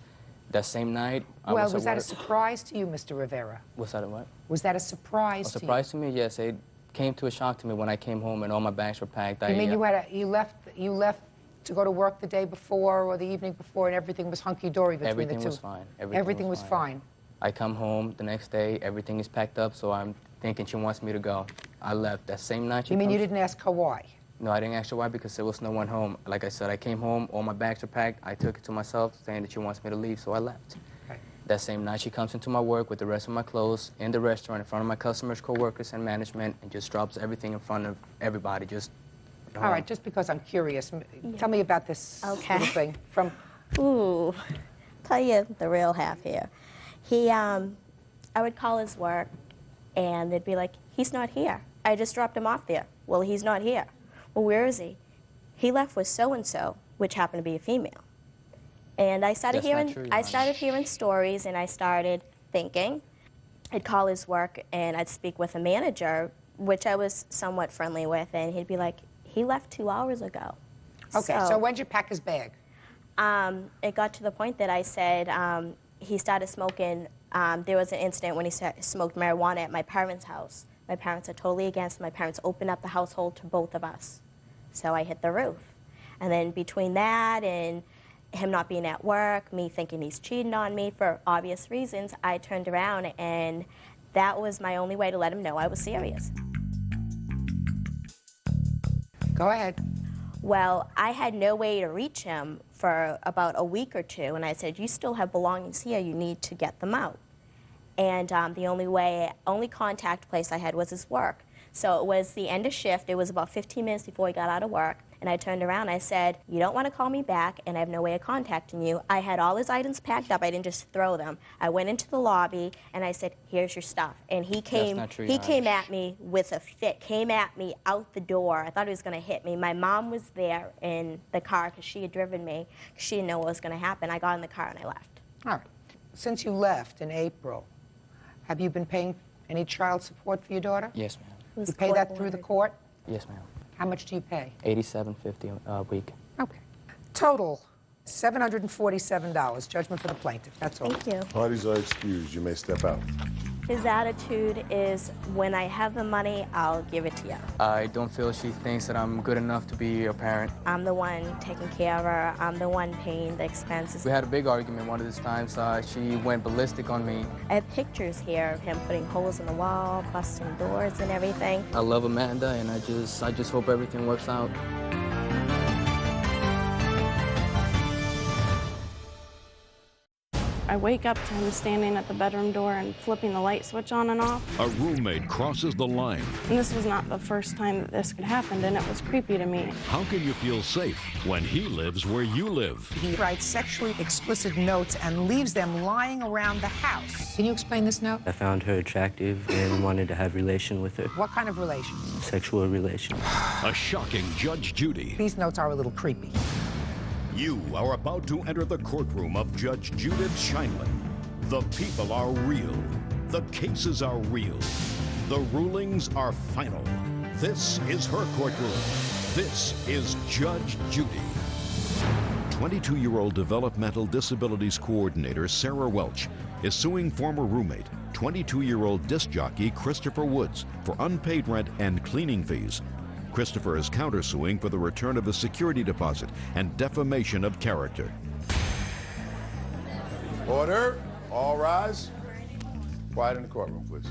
That same night, I Well, was was at that a work. surprise to you, Mr. Rivera? Was that a what? Was that a surprise A surprise to me? Yes. It came to a shock to me when I came home and all my bags were packed. You mean you left to go to work the day before or the evening before, and everything was hunky-dory between Everything the two? was fine. Everything was fine. I come home the next day, everything is packed up, so I'm thinking she wants me to go. I left that same night. You mean you didn't ask her why? No, I didn't ask her why because there was no one home. Like I said, I came home, all my bags were packed. I took it to myself, saying that she wants me to leave, so I left. Okay. That same night, she comes into my work with the rest of my clothes in the restaurant in front of my customers, coworkers, and management, and just drops everything in front of everybody. All right, just because I'm curious, tell me about this little thing from. Ooh, tell you the real half here. I would call his work, and they'd be like, he's not here. I just dropped him off there. Well, he's not here. Well, where is he? He left with so-and-so, which happened to be a female. And I started hearing stories, and I started thinking. I'd call his work, and I'd speak with a manager, which I was somewhat friendly with, and he'd be like, he left 2 hours ago. Okay, so when did you pack his bag? It got to the point that I said he started smoking. There was an incident when he smoked marijuana at my parents' house. My parents are totally against it. My parents opened up the household to both of us. So I hit the roof. And then between that and him not being at work, me thinking he's cheating on me for obvious reasons, I turned around, and that was my only way to let him know I was serious. Go ahead. Well, I had no way to reach him for about a week or two, and I said, you still have belongings here, you need to get them out. And the only contact place I had was his work. So it was the end of shift, it was about 15 minutes before he got out of work, and I turned around and I said, you don't want to call me back, and I have no way of contacting you. I had all his items packed up, I didn't just throw them. I went into the lobby, and I said, here's your stuff. And he came at me with a fit, came at me out the door. I thought he was going to hit me. My mom was there in the car because she had driven me. She didn't know what was going to happen. I got in the car and I left. All right. Since you left in April, have you been paying any child support for your daughter? Yes, ma'am. You pay that through the court? Yes, ma'am. How much do you pay? $87.50 a week. Okay. Total, $747. Judgment for the plaintiff. That's all. Thank you. Parties are excused. You may step out. His attitude is, when I have the money, I'll give it to you. I don't feel she thinks that I'm good enough to be a parent. I'm the one taking care of her. I'm the one paying the expenses. We had a big argument one of these times. She went ballistic on me. I have pictures here of him putting holes in the wall, busting doors and everything. I love Amanda, and I just hope everything works out. I wake up to him standing at the bedroom door and flipping the light switch on and off. A roommate crosses the line. And this was not the first time that this had happened, and it was creepy to me. How can you feel safe when he lives where you live? He writes sexually explicit notes and leaves them lying around the house. Can you explain this note? I found her attractive and wanted to have relation with her. What kind of relation? Sexual relation. A shocking Judge Judy. These notes are a little creepy. You are about to enter the courtroom of Judge Judith Scheinman. The people are real. The cases are real. The rulings are final. This is her courtroom. This is Judge Judy. 22-year-old developmental disabilities coordinator Sarah Welch is suing former roommate, 22-year-old disc jockey Christopher Woods, for unpaid rent and cleaning fees. Christopher is countersuing for the return of a security deposit and defamation of character. Order. All rise. Quiet in the courtroom, please.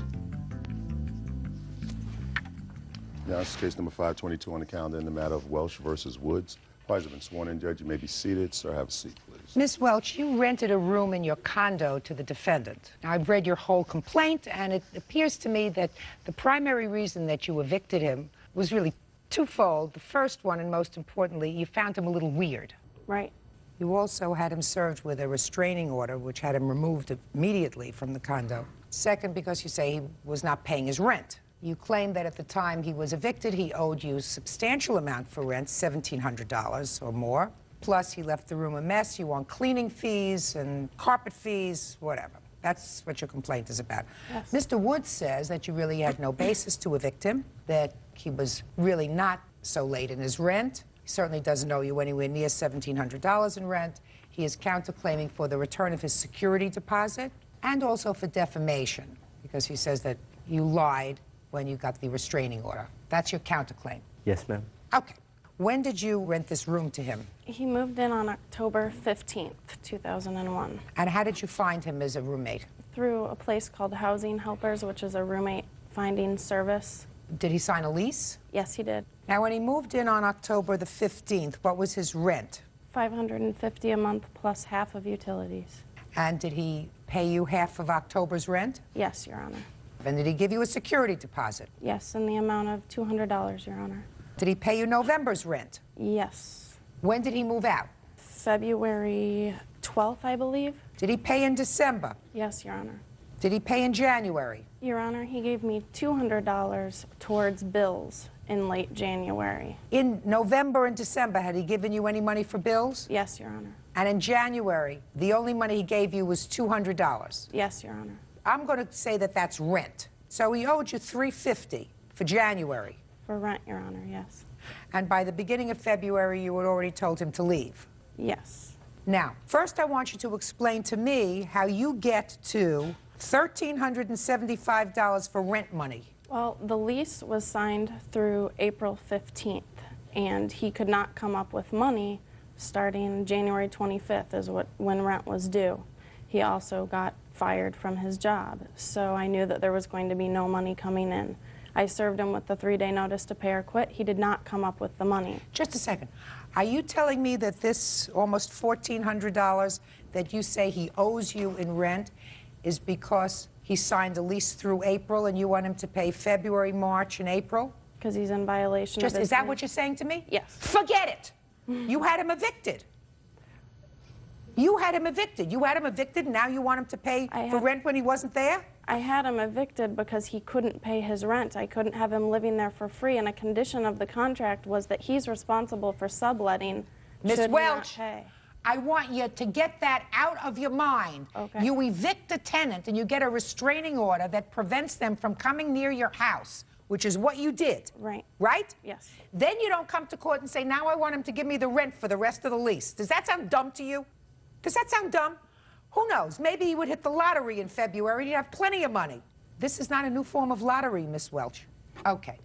Now, this is case number 522 on the calendar in the matter of Welch versus Woods. Parties have been sworn in. Judge, you may be seated. Sir, have a seat, please. Miss Welch, you rented a room in your condo to the defendant. Now, I've read your whole complaint, and it appears to me that the primary reason that you evicted him was really twofold. The first one, and most importantly, you found him a little weird. Right. You also had him served with a restraining order, which had him removed immediately from the condo. Second, because you say he was not paying his rent. You claim that at the time he was evicted, he owed you a substantial amount for rent, $1,700 or more. Plus, he left the room a mess. You want cleaning fees and carpet fees, whatever. That's what your complaint is about. Yes. Mr. Woods says that you really had no basis to evict him, that he was really not so late in his rent. He certainly doesn't owe you anywhere near $1,700 in rent. He is counterclaiming for the return of his security deposit and also for defamation, because he says that you lied when you got the restraining order. That's your counterclaim. Yes, ma'am. Okay. When did you rent this room to him? He moved in on October 15th, 2001. And how did you find him as a roommate? Through a place called Housing Helpers, which is a roommate finding service. Did he sign a lease? Yes, he did. Now, when he moved in on October the 15th, what was his rent? $550 a month plus half of utilities. And did he pay you half of October's rent? Yes, Your Honor. And did he give you a security deposit? Yes, in the amount of $200, Your Honor. Did he pay you November's rent? Yes. When did he move out? February 12th, I believe. Did he pay in December? Yes, Your Honor. Did he pay in January? Your Honor, he gave me $200 towards bills in late January. In November and December, had he given you any money for bills? Yes, Your Honor. And in January, the only money he gave you was $200? Yes, Your Honor. I'm going to say that that's rent. So he owed you $350 for January. For rent, Your Honor, yes. And by the beginning of February, you had already told him to leave? Yes. Now, first I want you to explain to me how you get to $1,375 for rent money. Well, the lease was signed through April 15th, and he could not come up with money starting January 25th is when rent was due. He also got fired from his job, so I knew that there was going to be no money coming in. I served him with the 3-day notice to pay or quit. He did not come up with the money. Just a second. Are you telling me that this almost $1,400 that you say he owes you in rent is because he signed a lease through April and you want him to pay February, March, and April? Because he's in violation of his... Is that what you're saying to me? Yes. Forget it. You had him evicted. You had him evicted. You had him evicted, and now you want him to pay for rent when he wasn't there? I had him evicted because he couldn't pay his rent. I couldn't have him living there for free, and a condition of the contract was that he's responsible for subletting. Miss Welch, I want you to get that out of your mind. Okay. You evict a tenant, and you get a restraining order that prevents them from coming near your house. which is what you did. Right. Right? Yes. Then you don't come to court and say, now I want him to give me the rent for the rest of the lease. Does that sound dumb to you? Does that sound dumb? Who knows? Maybe he would hit the lottery in February and he'd have plenty of money. This is not a new form of lottery, Miss Welch. Okay.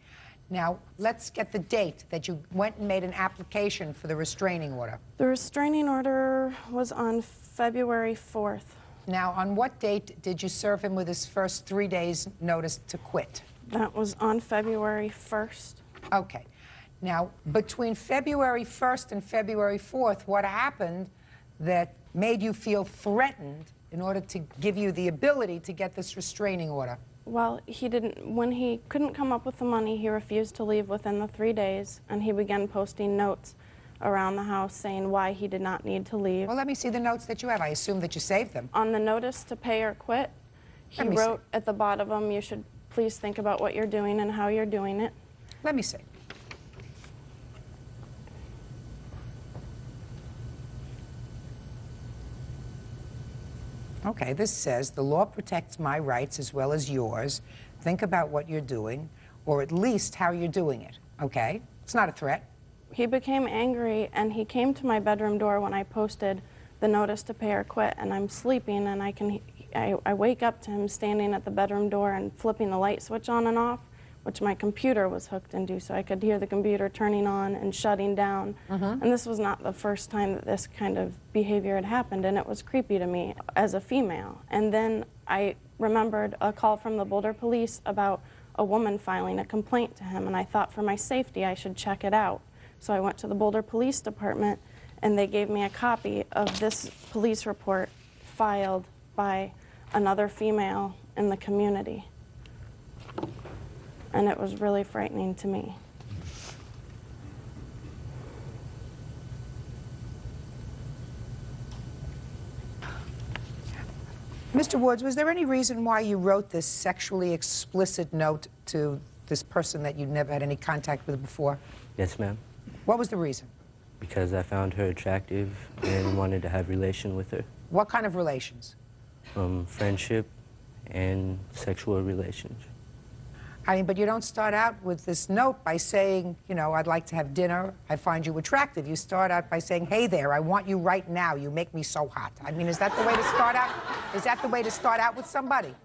Now, let's get the date that you went and made an application for the restraining order. The restraining order was on February 4th. Now, on what date did you serve him with his first 3 days' notice to quit? That was on February 1st. Okay. Now, between February 1st and February 4th, what happened that made you feel threatened in order to give you the ability to get this restraining order? Well, when he couldn't come up with the money, he refused to leave within the 3 days, and he began posting notes around the house saying why he did not need to leave. Well, let me see the notes that you have. I assume that you saved them. On the notice to pay or quit, he wrote at the bottom of them, you should please think about what you're doing and how you're doing it. Let me see. Okay, this says, the law protects my rights as well as yours. Think about what you're doing, or at least how you're doing it. Okay? It's not a threat. He became angry, and he came to my bedroom door when I posted the notice to pay or quit, and I'm sleeping, and I wake up to him standing at the bedroom door and flipping the light switch on and off, which my computer was hooked into, so I could hear the computer turning on and shutting down. And this was not the first time that this kind of behavior had happened, and it was creepy to me as a female. And then I remembered a call from the Boulder police about a woman filing a complaint to him, and I thought for my safety I should check it out. So I went to the Boulder Police Department, and they gave me a copy of this police report filed by another female in the community. And it was really frightening to me. Mr. Woods, was there any reason why you wrote this sexually explicit note to this person that you'd never had any contact with before? Yes, ma'am. What was the reason? Because I found her attractive and wanted to have relation with her. What kind of relations? Friendship and sexual relations. I mean, but you don't start out with this note by saying, you know, I'd like to have dinner, I find you attractive. You start out by saying, hey there, I want you right now, you make me so hot. I mean, is that the way to start out? Is that the way to start out with somebody?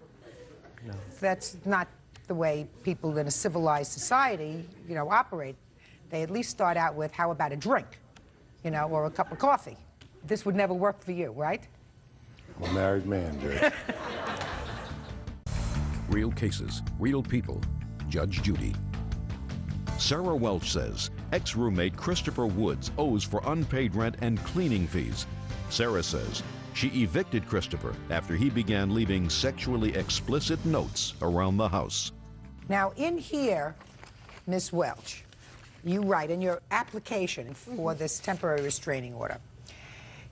No. That's not the way people in a civilized society, you know, operate. They at least start out with, how about a drink, you know, or a cup of coffee. This would never work for you, right? I'm a married man, Judge. Real cases, real people. Judge Judy. Sarah Welch says ex-roommate Christopher Woods owes for unpaid rent and cleaning fees. Sarah says she evicted Christopher after he began leaving sexually explicit notes around the house. Now, in here, Miss Welch, you write in your application for this temporary restraining order,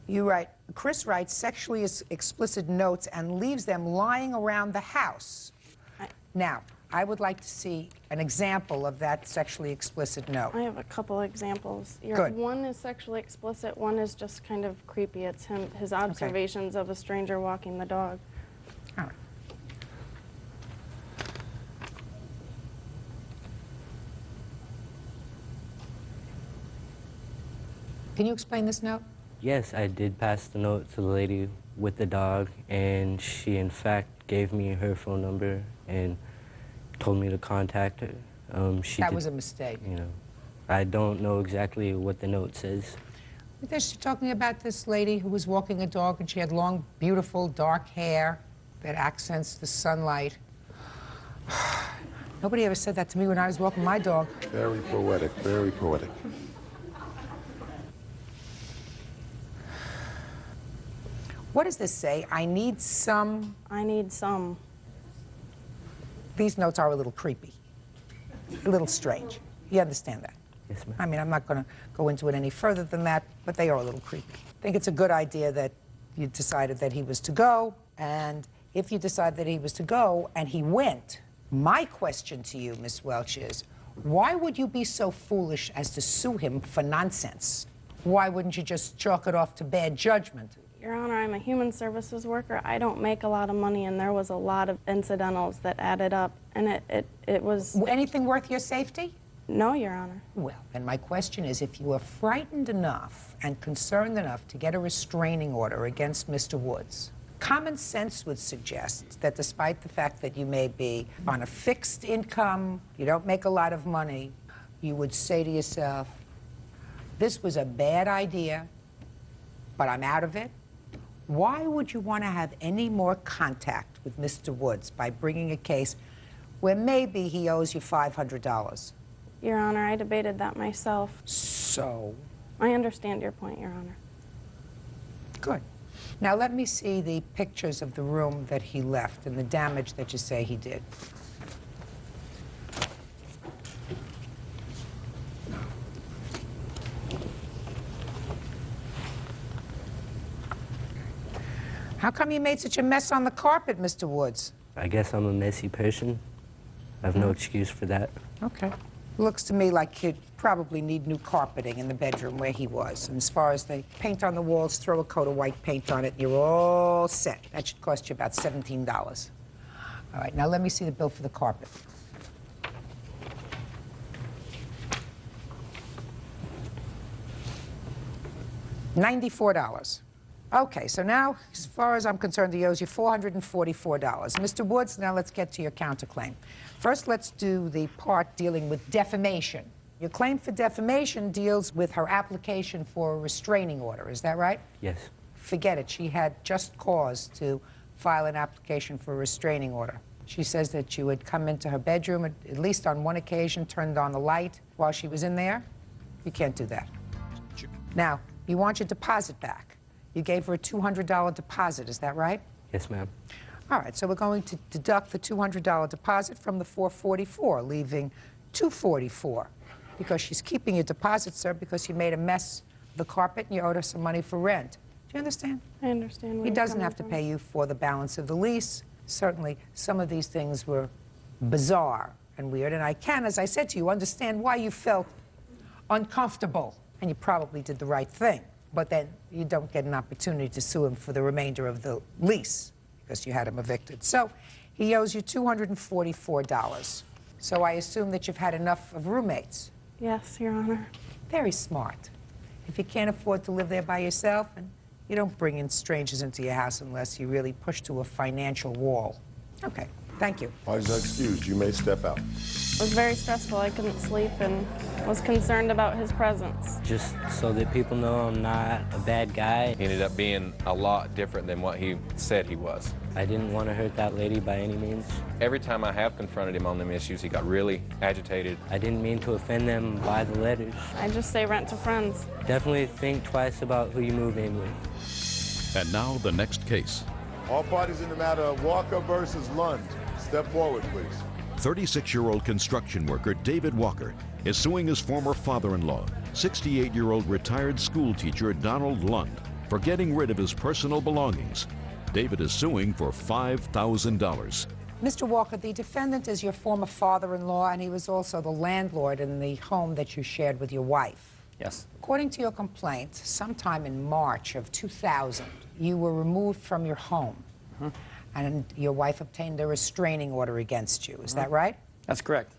you write, Chris writes sexually explicit notes and leaves them lying around the house. Now, I would like to see an example of that sexually explicit note. I have a couple examples. Good. One is sexually explicit, one is just kind of creepy. It's his observations of a stranger walking the dog. All right. Can you explain this note? Yes, I did pass the note to the lady with the dog, and she in fact gave me her phone number and told me to contact her. That was a mistake. You know, I don't know exactly what the note says. She's talking about this lady who was walking a dog, and she had long, beautiful, dark hair that accents the sunlight. Nobody ever said that to me when I was walking my dog. Very poetic, very poetic. What does this say? I need some... I need some. These notes are a little creepy, a little strange. You understand that? Yes, ma'am. I mean, I'm not going to go into it any further than that, but they are a little creepy. I think it's a good idea that you decided that he was to go, and if you decide that he was to go and he went, my question to you, Miss Welch, is why would you be so foolish as to sue him for nonsense? Why wouldn't you just chalk it off to bad judgment? Your Honor, I'm a human services worker. I don't make a lot of money, and there was a lot of incidentals that added up, and it was... Anything worth your safety? No, Your Honor. Well, then my question is, if you were frightened enough and concerned enough to get a restraining order against Mr. Woods, common sense would suggest that despite the fact that you may be on a fixed income, you don't make a lot of money, you would say to yourself, this was a bad idea, but I'm out of it. Why would you want to have any more contact with Mr. Woods by bringing a case where maybe he owes you $500? Your Honor, I debated that myself. So? I understand your point, Your Honor. Good. Now let me see the pictures of the room that he left and the damage that you say he did. How come you made such a mess on the carpet, Mr. Woods? I guess I'm a messy person. I have no excuse for that. Okay. Looks to me like you'd probably need new carpeting in the bedroom where he was. And as far as the paint on the walls, throw a coat of white paint on it, and you're all set. That should cost you about $17. All right, now let me see the bill for the carpet. $94. Okay, so now, as far as I'm concerned, he owes you $444. Mr. Woods, now let's get to your counterclaim. First, let's do the part dealing with defamation. Your claim for defamation deals with her application for a restraining order, is that right? Yes. Forget it. She had just cause to file an application for a restraining order. She says that you had come into her bedroom at least on one occasion, turned on the light while she was in there. You can't do that. Now, you want your deposit back. You gave her a $200 deposit, is that right? Yes, ma'am. All right, so we're going to deduct the $200 deposit from the $444, leaving $244, because she's keeping your deposit, sir, because you made a mess of the carpet and you owed her some money for rent. Do you understand? I understand where He you're doesn't coming have to from. pay you for the balance of the lease. Certainly, some of these things were bizarre and weird, and I can, as I said to you, understand why you felt uncomfortable, and you probably did the right thing. But then you don't get an opportunity to sue him for the remainder of the lease because you had him evicted. So he owes you $244. So I assume that you've had enough of roommates. Yes, Your Honor. Very smart. If you can't afford to live there by yourself, and you don't bring in strangers into your house unless you really push to a financial wall. Okay, thank you. Parties are excused. You may step out. It was very stressful. I couldn't sleep and was concerned about his presence. Just so that people know I'm not a bad guy. He ended up being a lot different than what he said he was. I didn't want to hurt that lady by any means. Every time I have confronted him on them issues, he got really agitated. I didn't mean to offend them by the letters. I just say rent to friends. Definitely think twice about who you move in with. And now the next case. All parties in the matter of Walker versus Lund. Step forward, please. 36-year-old construction worker David Walker is suing his former father-in-law, 68-year-old retired school teacher Donald Lund, for getting rid of his personal belongings. David is suing for $5,000. Mr. Walker, the defendant is your former father-in-law, and he was also the landlord in the home that you shared with your wife. Yes. According to your complaint, sometime in March of 2000, you were removed from your home, and your wife obtained a restraining order against you. Is that right? That's correct.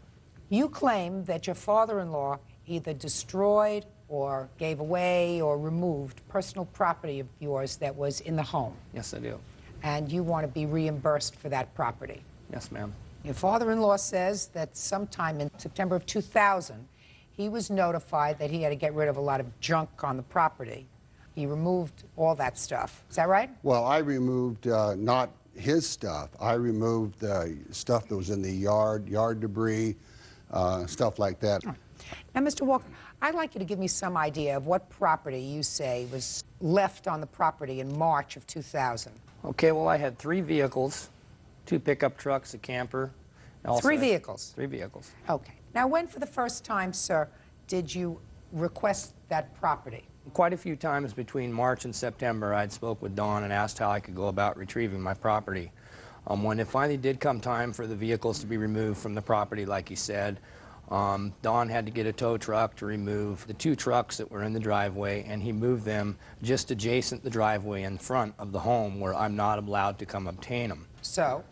You claim that your father-in-law either destroyed or gave away or removed personal property of yours that was in the home. Yes, I do. And you want to be reimbursed for that property. Yes, ma'am. Your father-in-law says that sometime in September of 2000, he was notified that he had to get rid of a lot of junk on the property. He removed all that stuff. Is that right? Well, I removed not his stuff. I removed the stuff that was in the yard debris, stuff like that. Now, Mr. Walker, I'd like you to give me some idea of what property you say was left on the property in March of 2000. Okay, well, I had 3 vehicles, 2 pickup trucks, a camper. Also 3 vehicles? 3 vehicles. Okay. Now, when for the first time, sir, did you request that property? Quite a few times between March and September, I'd spoke with Dawn and asked how I could go about retrieving my property. When it finally did come time for the vehicles to be removed from the property, like he said, Don had to get a tow truck to remove the 2 trucks that were in the driveway, and he moved them just adjacent the driveway in front of the home where I'm not allowed to come obtain them. So,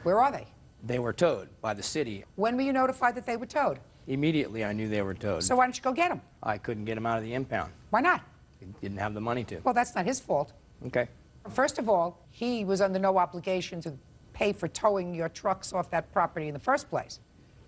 where are they? They were towed by the city. When were you notified that they were towed? Immediately I knew they were towed. So why didn't you go get them? I couldn't get them out of the impound. Why not? I didn't have the money to. Well, that's not his fault. Okay. First of all, he was under no obligation to pay for towing your trucks off that property in the first place.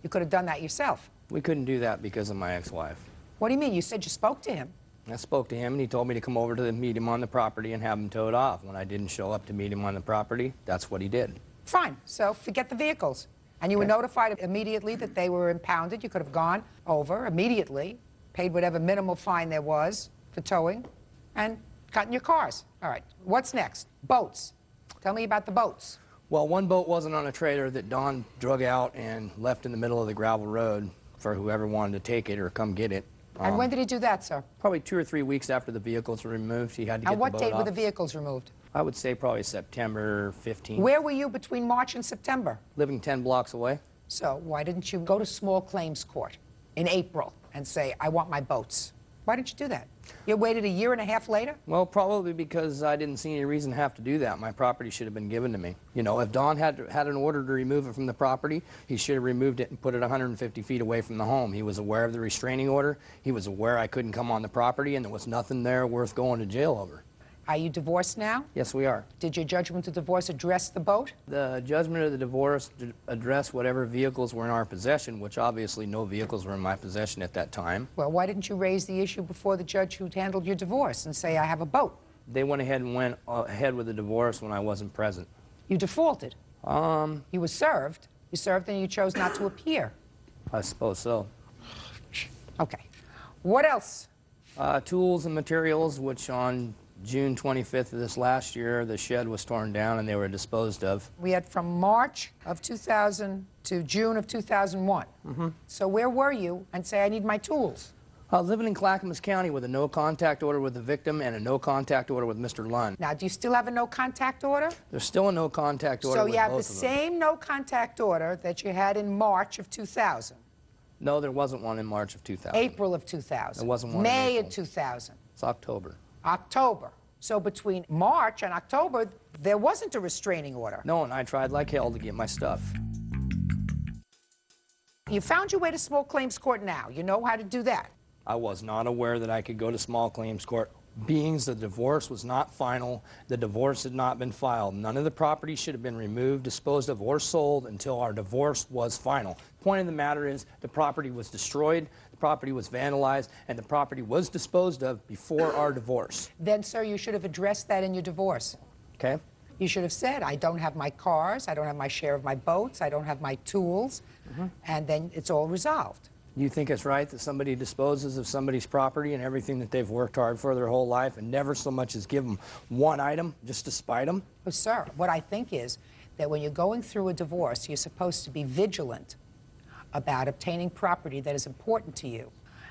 You could have done that yourself. We couldn't do that because of my ex-wife. What do you mean? You said you spoke to him. I spoke to him, and he told me to come over to meet him on the property and have him towed off. When I didn't show up to meet him on the property, that's what he did. Fine. So forget the vehicles. And you were notified immediately that they were impounded. You could have gone over immediately, paid whatever minimal fine there was for towing, and gotten your cars. All right. What's next? Boats. Tell me about the boats. Well, one boat wasn't on a trailer that Don drug out and left in the middle of the gravel road for whoever wanted to take it or come get it. And when did he do that, sir? Probably 2 or 3 weeks after the vehicles were removed. He had to get the boat off. And what date were the vehicles removed? I would say probably September 15th. Where were you between March and September? Living 10 blocks away. So why didn't you go to small claims court in April and say, I want my boats? Why didn't you do that? You waited 1.5 years later? Well, probably because I didn't see any reason to have to do that. My property should have been given to me. You know, if Don had an order to remove it from the property, he should have removed it and put it 150 feet away from the home. He was aware of the restraining order. He was aware I couldn't come on the property, and there was nothing there worth going to jail over. Are you divorced now? Yes, we are. Did your judgment of divorce address the boat? The judgment of the divorce addressed whatever vehicles were in our possession, which obviously no vehicles were in my possession at that time. Well, why didn't you raise the issue before the judge who handled your divorce and say, I have a boat? They went ahead and went ahead with the divorce when I wasn't present. You defaulted? You were served. You served and you chose not to appear. I suppose so. Okay. What else? Tools and materials, which on June 25th of this last year, the shed was torn down and they were disposed of. We had from March of 2000 to June of 2001. So where were you? And say, I need my tools. I was living in Clackamas County with a no-contact order with the victim and a no-contact order with Mr. Lund. Now, do you still have a no-contact order? There's still a no-contact order with both of them. So you have the same no-contact order that you had in March of 2000? No, there wasn't one in March of 2000. April of 2000? There wasn't one May in of 2000? It's October. October. So between March and October, there wasn't a restraining order. No, and I tried like hell to get my stuff. You found your way to small claims court now. You know how to do that. I was not aware that I could go to small claims court. Being the divorce was not final, the divorce had not been filed. None of the property should have been removed, disposed of, or sold until our divorce was final. Point of the matter is the property was destroyed, the property was vandalized, and the property was disposed of before our divorce. Then, sir, you should have addressed that in your divorce. Okay. You should have said, I don't have my cars, I don't have my share of my boats, I don't have my tools, and then it's all resolved. You think it's right that somebody disposes of somebody's property and everything that they've worked hard for their whole life and never so much as give them one item just to spite them? Well, sir, what I think is that when you're going through a divorce, you're supposed to be vigilant about obtaining property that is important to you.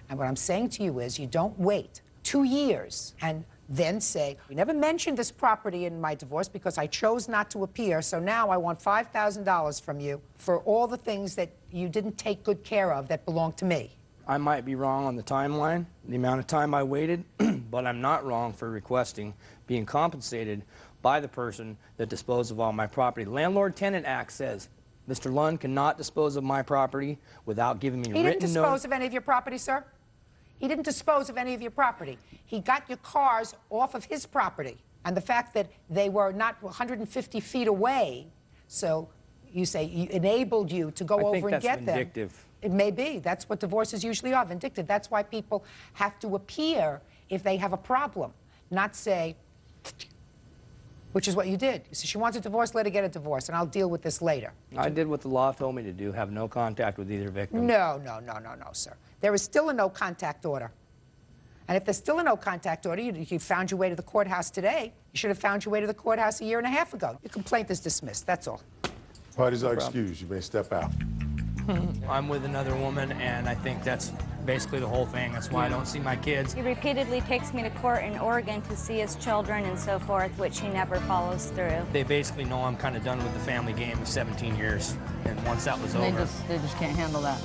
And what I'm saying to you is you don't wait 2 years and then say, we never mentioned this property in my divorce because I chose not to appear, so now I want $5,000 from you for all the things that you didn't take good care of that belong to me. I might be wrong on the timeline, the amount of time I waited, but I'm not wrong for requesting being compensated by the person that disposed of all my property. The Landlord-Tenant Act says Mr. Lund cannot dispose of my property without giving me written notice. He didn't dispose of any of your property, sir? He didn't dispose of any of your property. He got your cars off of his property. And the fact that they were not 150 feet away, so you say enabled you to go over and get them. Vindictive. It may be. That's what divorces usually are, vindictive. That's why people have to appear if they have a problem, not say, which is what you did. You said, she wants a divorce, let her get a divorce, and I'll deal with this later. I did what the law told me to do, have no contact with either victim. No, sir. There is still a no-contact order. And if there's still a no-contact order, you found your way to the courthouse today. You should have found your way to the courthouse 1.5 years ago. Your complaint is dismissed, that's all. Parties are excused. You may step out. I'm with another woman, and I think that's basically the whole thing. That's why I don't see my kids. He repeatedly takes me to court in Oregon to see his children and so forth, which he never follows through. They basically know I'm kind of done with the family game of 17 years, and once that was over... They just can't handle that.